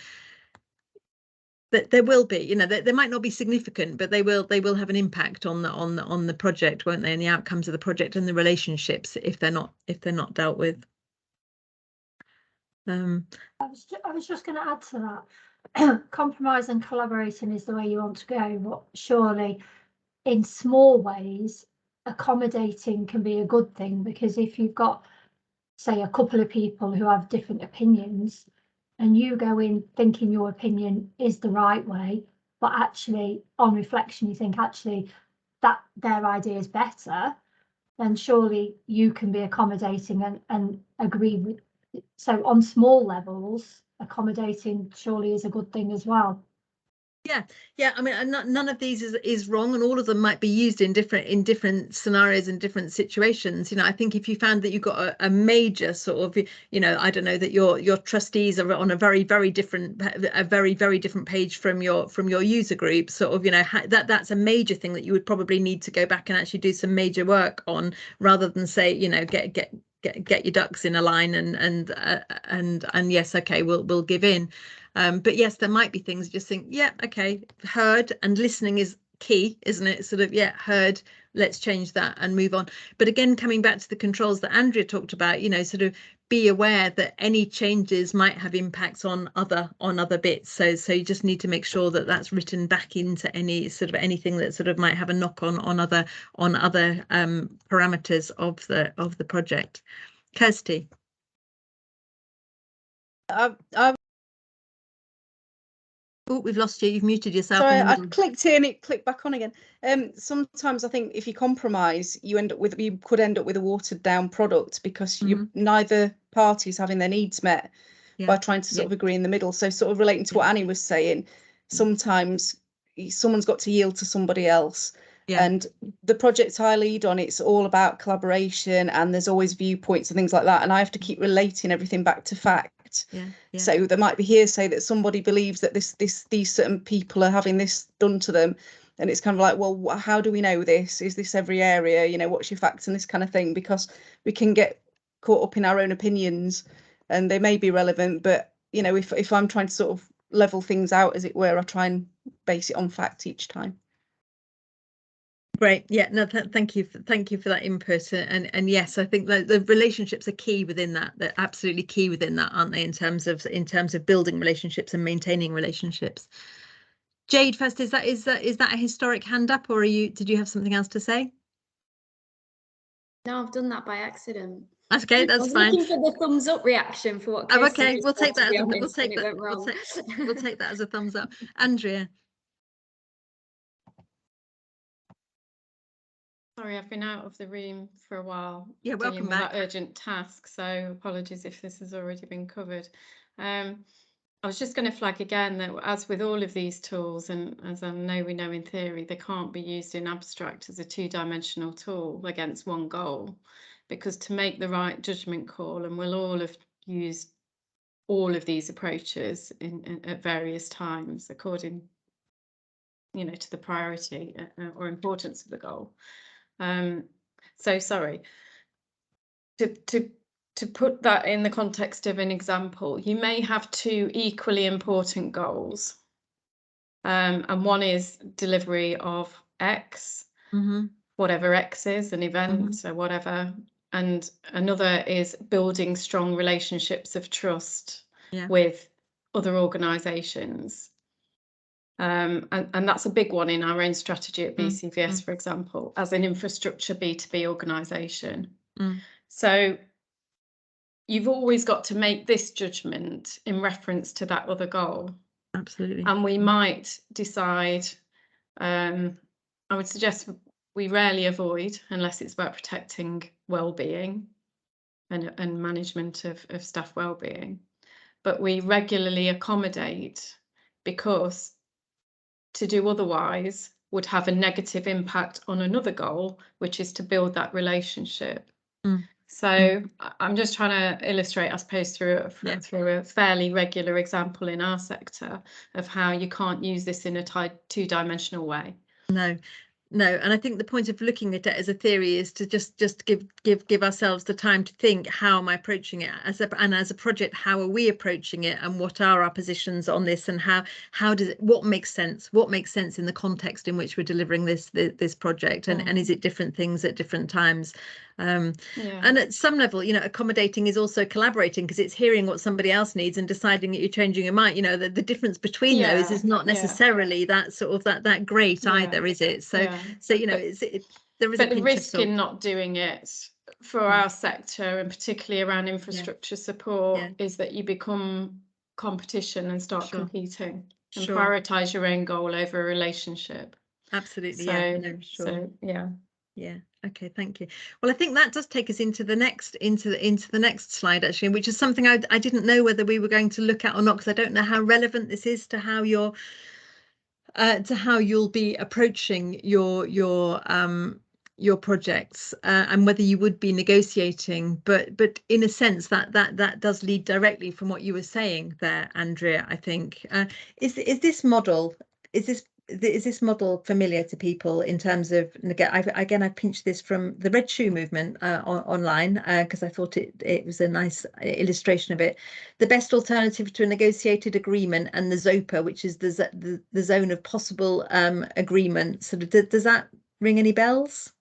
there will be, you know, they might not be significant, but they will have an impact on the project, won't they, and the outcomes of the project and the relationships if they're not dealt with. I was just going to add to that. Compromise and collaborating is the way you want to go, but surely in small ways accommodating can be a good thing, because if you've got, say, a couple of people who have different opinions and you go in thinking your opinion is the right way, but actually on reflection you think actually that their idea is better, then surely you can be accommodating and agree with. So on small levels, accommodating surely is a good thing as well. Yeah, I mean, none of these is wrong, and all of them might be used in different scenarios and different situations. You know, I think if you found that you got a major sort of, you know, I don't know, that your trustees are on a very different page from your user group, sort of, you know, that's a major thing that you would probably need to go back and actually do some major work on, rather than say, you know, get your ducks in a line and yes, okay, we'll give in. But yes, there might be things you just think, yeah, okay, heard, and listening is key, isn't it? Sort of, yeah, heard, let's change that and move on. But again, coming back to the controls that Andrea talked about, you know, sort of be aware that any changes might have impacts on other bits. So you just need to make sure that that's written back into any sort of anything that sort of might have a knock on other parameters of the project. Kirsty. Oh, we've lost you. You've muted yourself. Sorry, I clicked in, it clicked back on again. Sometimes I think if you compromise, you could end up with a watered down product, because neither party is having their needs met by trying to sort of agree in the middle. So sort of relating to what Annie was saying, sometimes someone's got to yield to somebody else. And the project I lead on, it's all about collaboration, and there's always viewpoints and things like that. And I have to keep relating everything back to fact. So there might be hearsay that somebody believes that these certain people are having this done to them, and it's kind of like, well, how do we know this? Is this every area? You know, what's your facts and this kind of thing? Because we can get caught up in our own opinions, and they may be relevant, but you know, if I'm trying to sort of level things out, as it were, I try and base it on fact each time. Great. Yeah, no, thank you for that input. And yes, I think that the relationships are key within that. They're absolutely key within that, aren't they, in terms of building relationships and maintaining relationships. Jade, first, is that a historic hand up, or did you have something else to say? No, I've done that by accident. That's okay, that's fine. I was looking for the thumbs up reaction for what Kirsty okay, we'll take that. We'll take that as a thumbs up. Andrea. Sorry, I've been out of the room for a while. Yeah, welcome back. That urgent task, so apologies if this has already been covered. I was just going to flag again that, as with all of these tools, and as I know we know in theory, they can't be used in abstract as a two-dimensional tool against one goal, because to make the right judgment call, and we'll all have used all of these approaches at various times according, you know, to the priority or importance of the goal. So sorry, to put that in the context of an example, you may have two equally important goals, and one is delivery of X, whatever X is, an event or whatever, and another is building strong relationships of trust with other organisations. And that's a big one in our own strategy at BCVS, for example, as an infrastructure B2B organisation. So you've always got to make this judgment in reference to that other goal. Absolutely. And we might decide, I would suggest we rarely avoid, unless it's about protecting well-being and management of staff well-being. but we regularly accommodate because to do otherwise would have a negative impact on another goal, which is to build that relationship. So I'm just trying to illustrate, I suppose, through a fairly regular example in our sector of how you can't use this in a two-dimensional way. No, and I think the point of looking at it as a theory is to just give ourselves the time to think, how am I approaching it as a project, how are we approaching it, and what are our positions on this, and how does it, what makes sense in the context in which we're delivering this project, and is it different things at different times. And at some level, you know, accommodating is also collaborating, because it's hearing what somebody else needs and deciding that you're changing your mind. You know, the difference between those is not necessarily that sort of that great either, is it? So you know, there is but a the risk of in not doing it for our sector, and particularly around infrastructure support, is that you become competition and start competing and prioritize your own goal over a relationship. Absolutely. So yeah. Okay, thank you. Well, I think that does take us into the next slide, actually, which is something I didn't know whether we were going to look at or not, because I don't know how relevant this is to how you're how you'll be approaching your projects, and whether you would be negotiating, but in a sense that does lead directly from what you were saying there, Andrea. I think is this model familiar to people in terms of, I pinched this from the Red Shoe movement online, because I thought it was a nice illustration of it. The best alternative to a negotiated agreement, and the ZOPA, which is the zone of possible agreement. So does that ring any bells?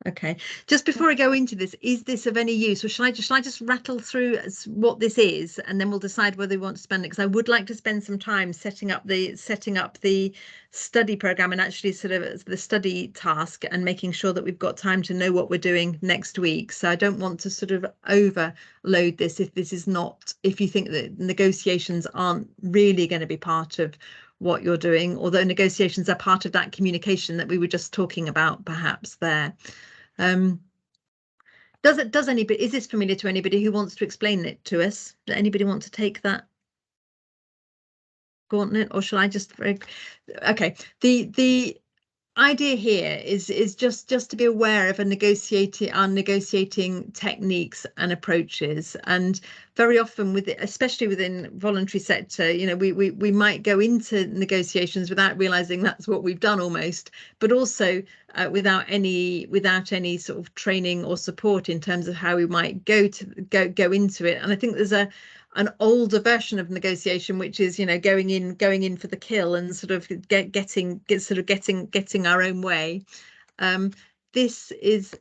Okay, just before I go into this, is this of any use, or shall I just rattle through what this is, and then we'll decide whether we want to spend it, because I would like to spend some time setting up the study program, and actually sort of the study task, and making sure that we've got time to know what we're doing next week. So I don't want to sort of overload this if you think that negotiations aren't really going to be part of what you're doing, although negotiations are part of that communication that we were just talking about, perhaps there. Does anybody, is this familiar to anybody who wants to explain it to us? Does anybody want to take that gauntlet, or shall I just? Okay, the idea here is just to be aware of our negotiating techniques and approaches. And very often, especially within voluntary sector, you know, we might go into negotiations without realizing that's what we've done almost, but also without any sort of training or support in terms of how we might go into it. And I think there's an older version of negotiation, which is, you know, going in for the kill and sort of getting our own way. This is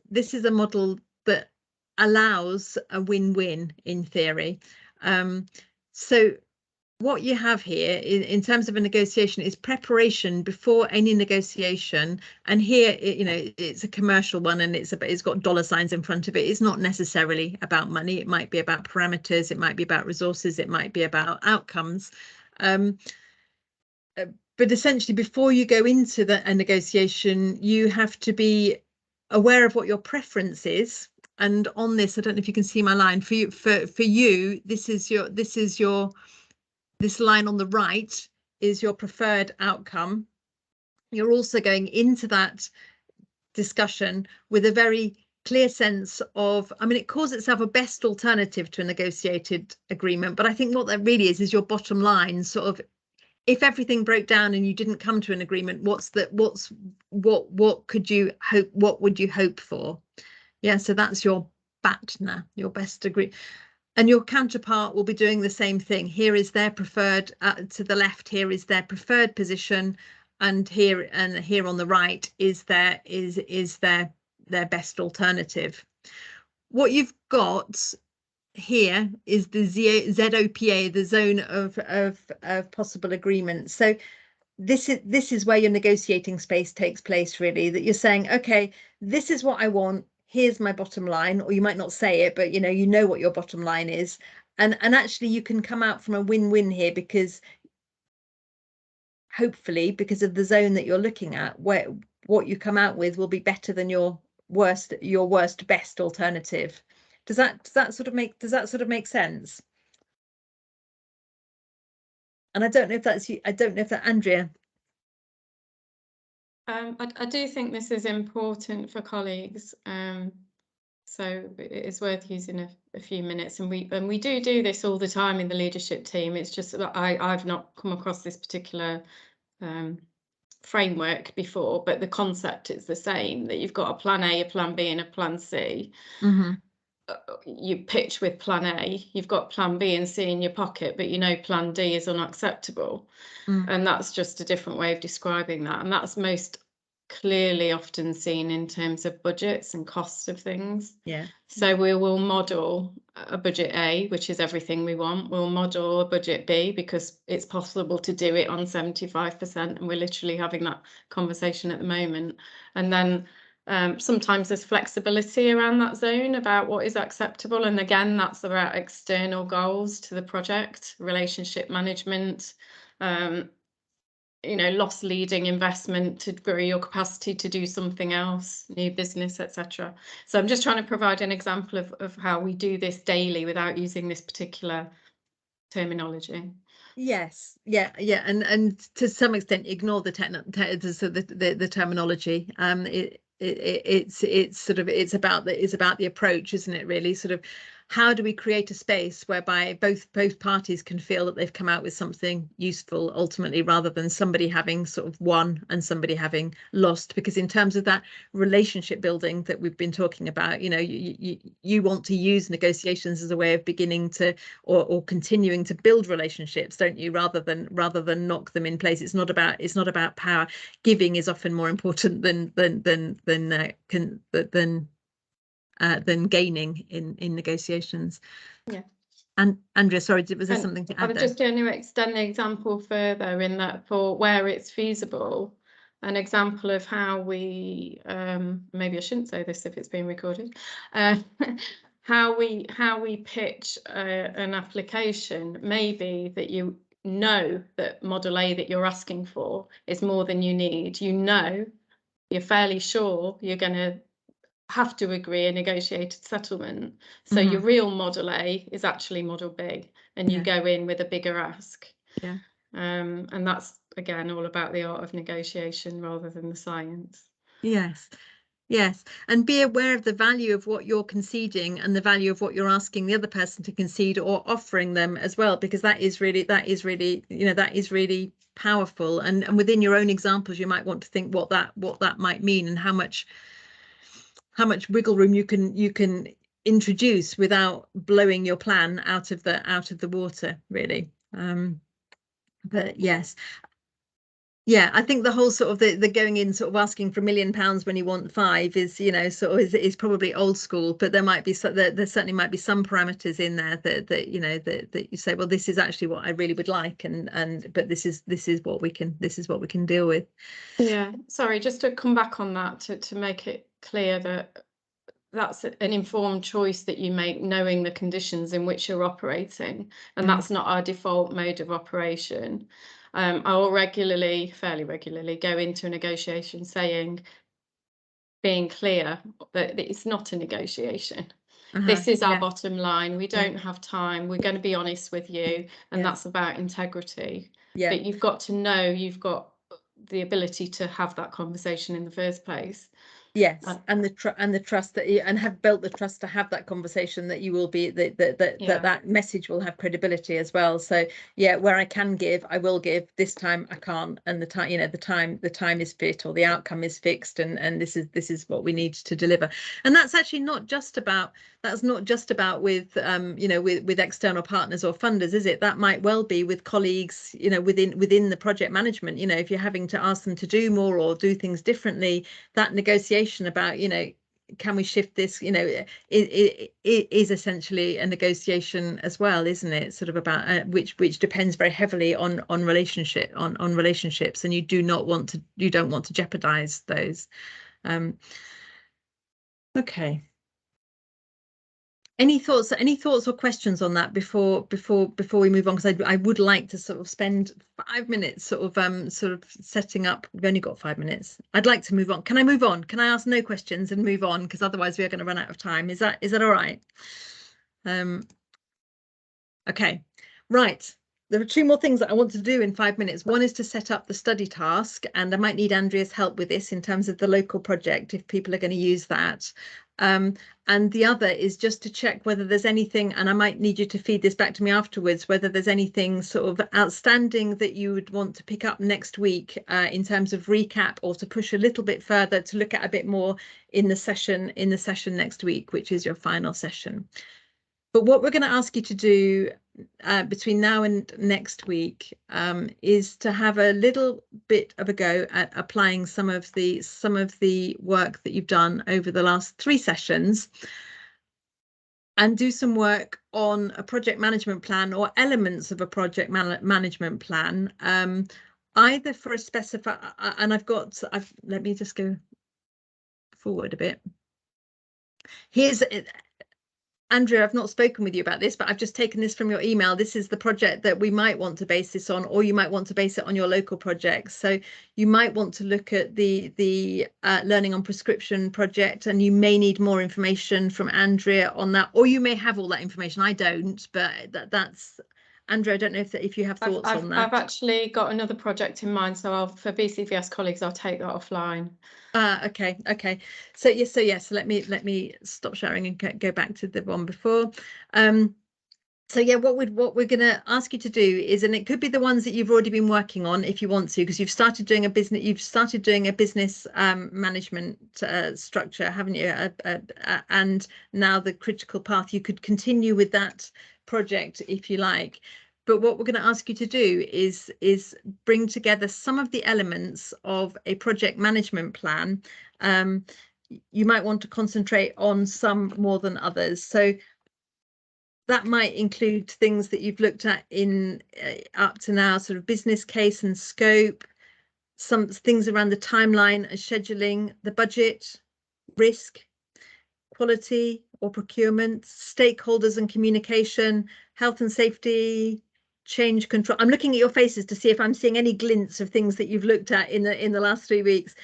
a model that allows a win-win in theory. So what you have here in terms of a negotiation is preparation before any negotiation. And here, you know, it's a commercial one, and it's got dollar signs in front of it. It's not necessarily about money. It might be about parameters. It might be about resources. It might be about outcomes. But essentially, before you go into a negotiation, you have to be aware of what your preference is. And on this, I don't know if you can see my line. For you, this line on the right is your preferred outcome. You're also going into that discussion with a very clear sense of, I mean, it calls itself a best alternative to a negotiated agreement, but I think what that really is your bottom line, sort of, if everything broke down and you didn't come to an agreement, what could you hope, what would you hope for? Yeah, so that's your BATNA, your best agreement. And your counterpart will be doing the same thing. Here is their preferred, to the left, here is their preferred position, and here on the right is their best alternative. What you've got here is the ZOPA, the zone of possible agreement. So this is where your negotiating space takes place, really, that you're saying, okay, this is what I want. Here's my bottom line, or you might not say it, but you know what your bottom line is, and actually you can come out from a win-win here, because hopefully, because of the zone that you're looking at, where what you come out with will be better than your worst best alternative. Does that sort of make sense? And I don't know if that's you. I don't know if that Andrea. I do think this is important for colleagues. So it is worth using a few minutes, and we do this all the time in the leadership team. It's just that I've not come across this particular framework before, but the concept is the same, that you've got a plan A, a plan B and a plan C. Mm-hmm. You pitch with plan A, you've got plan B and C in your pocket, but you know plan D is unacceptable. And that's just a different way of describing that, and that's most clearly often seen in terms of budgets and costs of things. Yeah. So we will model a budget A, which is everything we want. We'll model a budget B because it's possible to do it on 75%, and we're literally having that conversation at the moment. And then sometimes there's flexibility around that zone about what is acceptable. And again, that's about external goals to the project, relationship management, loss leading investment to grow your capacity to do something else, new business, etc. So I'm just trying to provide an example of how we do this daily without using this particular terminology. Yes, yeah, and to some extent ignore the terminology. It's about the approach, isn't it? Really, sort of, how do we create a space whereby both parties can feel that they've come out with something useful ultimately, rather than somebody having sort of won and somebody having lost? Because in terms of that relationship building that we've been talking about, you want to use negotiations as a way of beginning to or continuing to build relationships, don't you, rather than knock them in place. It's not about power. Giving is often more important than gaining in negotiations. Yeah. And Andrea, sorry, was there something to add? I was just going to extend the example further, in that for where it's feasible, an example of how we maybe I shouldn't say this if it's being recorded, how we pitch an application, maybe that you know that model A that you're asking for is more than you need. You're fairly sure you're going to have to agree a negotiated settlement. So your real model A is actually model B, and you go in with a bigger ask. Yeah. And that's again all about the art of negotiation rather than the science. Yes, and be aware of the value of what you're conceding and the value of what you're asking the other person to concede or offering them as well, because that is really powerful. And within your own examples, you might want to think what that might mean, and how much wiggle room you can introduce without blowing your plan out of the water, really. But yes. Yeah, I think the whole sort of the going in sort of asking for £1 million when you want 5 is, is probably old school, but there certainly might be some parameters in there that you say, well, this is actually what I really would like, but this is what we can deal with. Yeah, sorry, just to come back on that to make it clear that that's an informed choice that you make, knowing the conditions in which you're operating, and that's not our default mode of operation. I will fairly regularly go into a negotiation being clear that it's not a negotiation. This is our bottom line. We don't have time. We're going to be honest with you, and that's about integrity. But you've got to know you've got the ability to have that conversation in the first place. Yes, and the trust that and have built the trust to have that conversation, that you will be that message will have credibility as well. So where I can give, I will give. This time I can't, and the time is fit, or the outcome is fixed, and this is what we need to deliver. And that's actually not just about with with external partners or funders, is it? That might well be with colleagues, within the project management. If you're having to ask them to do more or do things differently, that negotiation about can we shift this, it is essentially a negotiation as well, isn't it? Sort of about which depends very heavily on relationships, and you don't want to jeopardize those. Okay. Any thoughts or questions on that before we move on? Because I would like to sort of spend 5 minutes sort of setting up. We've only got 5 minutes. I'd like to move on. Can I move on? Can I ask no questions and move on? Because otherwise we are going to run out of time. Is that all right? Okay, right. There are 2 more things that I want to do in 5 minutes. One is to set up the study task, and I might need Andrea's help with this in terms of the local project if people are going to use that. And the other is just to check whether there's anything, and I might need you to feed this back to me afterwards, whether there's anything sort of outstanding that you would want to pick up next week in terms of recap, or to push a little bit further to look at a bit more in the session next week, which is your final session. But what we're going to ask you to do between now and next week is to have a little bit of a go at applying some of the work that you've done over the last 3 sessions, and do some work on a project management plan or elements of a project management plan, either for a specified, and let me just go forward a bit. Andrea, I've not spoken with you about this, but I've just taken this from your email. This is the project that we might want to base this on, or you might want to base it on your local projects. So you might want to look at the Learning on Prescription project, and you may need more information from Andrea on that, or you may have all that information. I don't, but that's Andrea. I don't know if you have thoughts on that. I've actually got another project in mind, so for BCVS colleagues, I'll take that offline. Okay. So yes. Let me stop sharing and go back to the one before. So yeah, what we're going to ask you to do is, and it could be the ones that you've already been working on if you want to, because you've started doing a business management structure, haven't you? And now the critical path, you could continue with that project if you like. But what we're going to ask you to do is bring together some of the elements of a project management plan. You might want to concentrate on some more than others. So that might include things that you've looked at in up to now, sort of business case and scope, some things around the timeline and scheduling, the budget, risk, quality or procurement, stakeholders and communication, health and safety, change control. I'm looking at your faces to see if I'm seeing any glints of things that you've looked at in the last 3 weeks.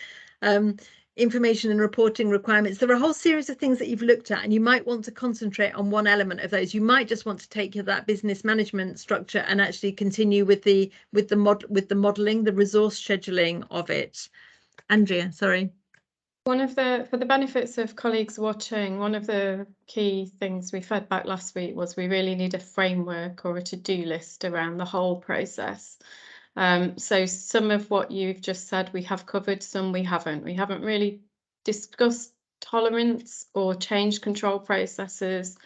Information and reporting requirements. There are a whole series of things that you've looked at, and you might want to concentrate on one element of those. You might just want to take that business management structure and actually continue with the modeling, the resource scheduling of it. Andrea, sorry. For the benefits of colleagues watching, one of the key things we fed back last week was we really need a framework or a to-do list around the whole process. So some of what you've just said we have covered, some we haven't. We haven't really discussed tolerance or change control processes,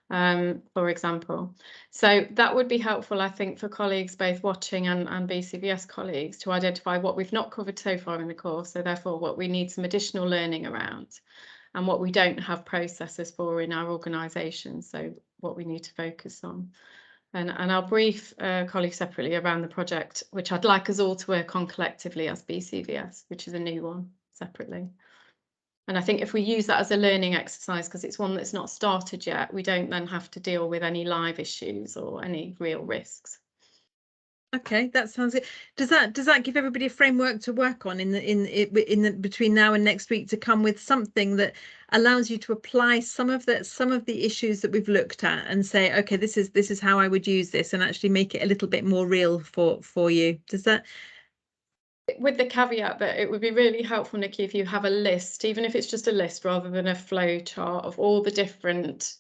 for example. So that would be helpful, I think, for colleagues both watching and BCVS colleagues to identify what we've not covered so far in the course, so therefore what we need some additional learning around, and what we don't have processes for in our organisation, so what we need to focus on. And I'll brief colleagues separately around the project, which I'd like us all to work on collectively as BCVS, which is a new one separately. And I think if we use that as a learning exercise, because it's one that's not started yet, we don't then have to deal with any live issues or any real risks. Okay, that sounds good. Does that give everybody a framework to work on in the between now and next week, to come with something that allows you to apply some of the issues that we've looked at and say, okay, this is how I would use this, and actually make it a little bit more real for you? Does that? With the caveat that it would be really helpful, Nikki, if you have a list, even if it's just a list rather than a flow chart of all the different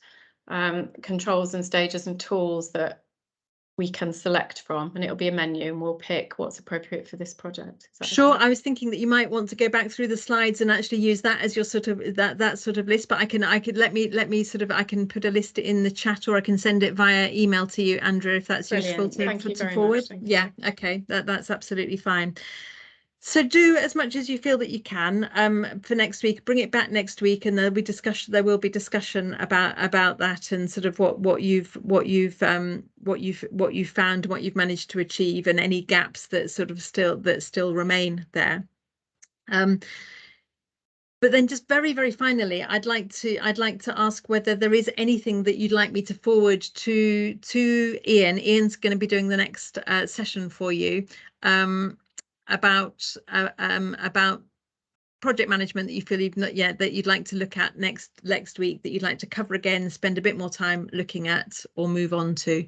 controls and stages and tools that we can select from, and it'll be a menu and we'll pick what's appropriate for this project. Sure. Okay? I was thinking that you might want to go back through the slides and actually use that as your sort of that sort of list, but I can put a list in the chat, or I can send it via email to you, Andrea, if that's Brilliant. useful Thank you very forward. Much. Yeah, okay, that's absolutely fine. So do as much as you feel that you can for next week. Bring it back next week, and there'll be discussion. There will be discussion about that, and sort of what you've found, what you've managed to achieve, and any gaps that still remain there. But then just very, very finally, I'd like to ask whether there is anything that you'd like me to forward to Ian. Ian's going to be doing the next session for you about project management that you feel you've not yet, that you'd like to look at next week, that you'd like to cover again, spend a bit more time looking at, or move on to.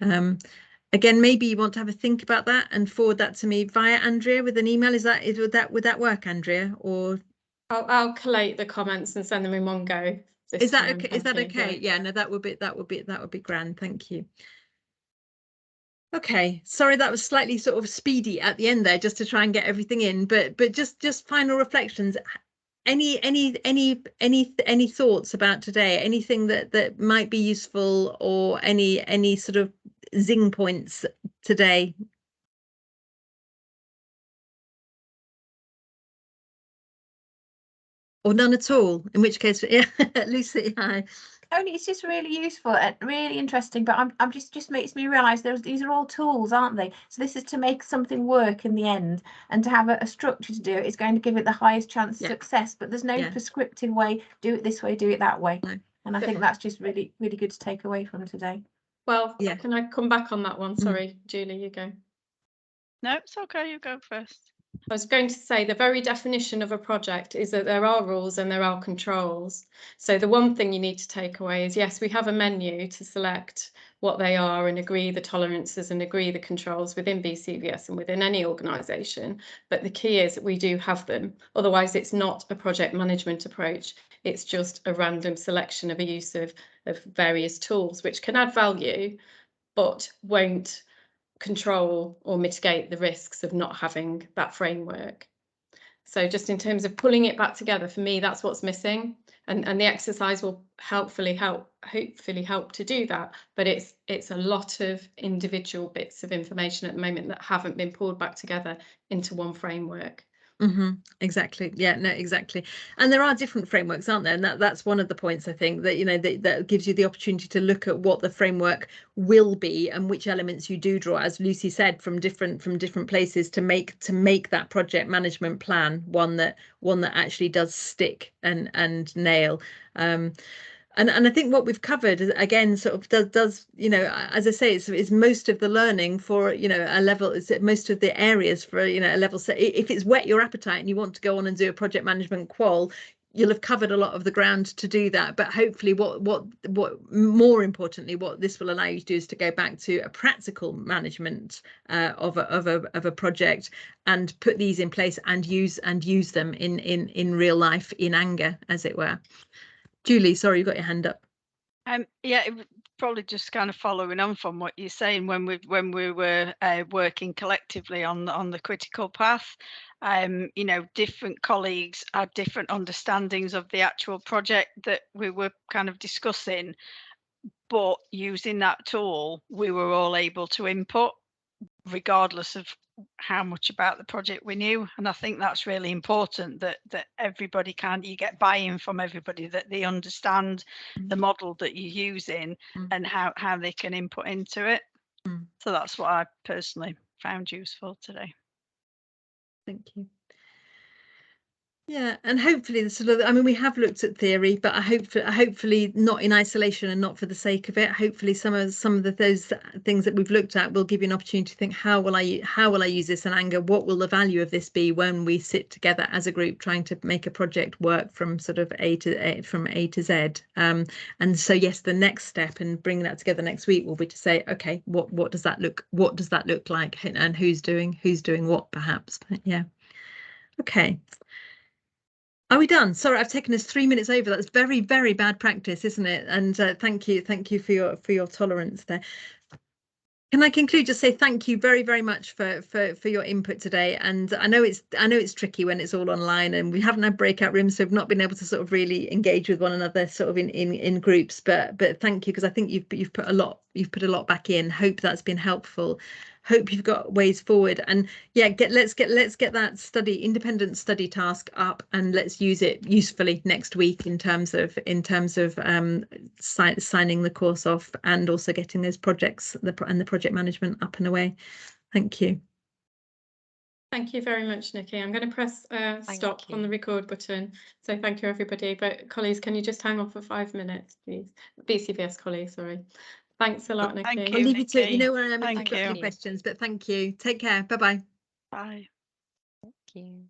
Again, maybe you want to have a think about that and forward that to me via Andrea with an email. Would that work, Andrea? Or I'll collate the comments and send them in one go. Is that okay? Is that Thank you. okay? Yeah, no, that would be grand. Thank you. Okay, sorry that was slightly sort of speedy at the end there, just to try and get everything in. But just final reflections. Any thoughts about today? Anything that might be useful, or any sort of zing points today? Or none at all, in which case, yeah, Lucy, hi. Only it's just really useful and really interesting, but I'm just makes me realise these are all tools, aren't they? So this is to make something work in the end, and to have a structure to do it is going to give it the highest chance of success. But there's no prescriptive way, do it this way, do it that way. No. And I think that's just really, really good to take away from today. Well, can I come back on that one? Sorry, Julie, you go. No, it's okay, you go first. I was going to say the very definition of a project is that there are rules and there are controls. So the one thing you need to take away is, yes, we have a menu to select what they are and agree the tolerances and agree the controls within BCVS and within any organisation. But the key is that we do have them. Otherwise, it's not a project management approach. It's just a random selection of a use of various tools, which can add value, but won't control or mitigate the risks of not having that framework. So just in terms of pulling it back together, for me, that's what's missing, and the exercise will hopefully help to do that. But it's a lot of individual bits of information at the moment that haven't been pulled back together into one framework. Exactly. Yeah, no, exactly. And there are different frameworks, aren't there? And that's one of the points, I think, that, you know, that gives you the opportunity to look at what the framework will be and which elements you do draw, as Lucy said, from different places to make that project management plan one that actually does stick and nail. And I think what we've covered again sort of does you know, as I say, it's most of the learning for, you know, a level, is most of the areas for, you know, a level set. If it's whet your appetite and you want to go on and do a project management qual, you'll have covered a lot of the ground to do that. But hopefully what more importantly, what this will allow you to do is to go back to a practical management of a project and put these in place and use them in real life, in anger, as it were. Julie, sorry, you got your hand up. Yeah, it was probably just kind of following on from what you're saying. When we were working collectively on the critical path, you know, different colleagues had different understandings of the actual project that we were kind of discussing, but using that tool, we were all able to input regardless of how much about the project we knew. And I think that's really important, that everybody you get buy-in from everybody, that they understand the model that you're using and how they can input into it. So that's what I personally found useful today. Thank you. Yeah, and hopefully the sort of, I mean, we have looked at theory, but hopefully not in isolation and not for the sake of it. Hopefully some of those things that we've looked at will give you an opportunity to think, how will I use this in anger? What will the value of this be when we sit together as a group trying to make a project work from sort of A to Z? And so yes, the next step in bringing that together next week will be to say, okay, what does that look like, and who's doing what, perhaps. But yeah, okay. Are we done? Sorry, I've taken us 3 minutes over. That's very, very bad practice, isn't it? And thank you for your tolerance there. Can I conclude, just say thank you very, very much for your input today. And I know it's tricky when it's all online and we haven't had breakout rooms, so we've not been able to sort of really engage with one another sort of in groups. But thank you, because I think you've put a lot back in. Hope that's been helpful. Hope you've got ways forward, and yeah, let's get that independent study task up, and let's use it usefully next week in terms of signing the course off, and also getting those projects and the project management up and away. Thank you. Thank you very much, Nikki. I'm going to press stop on the record button. So thank you, everybody. But colleagues, can you just hang on for 5 minutes, please? BCVS colleagues, sorry. Thanks a lot, Nikki. Thank I'll you, leave you to, Nikki. you know where I am if Thank you've got any you. questions, but thank you. Take care. Bye-bye. Bye. Thank you.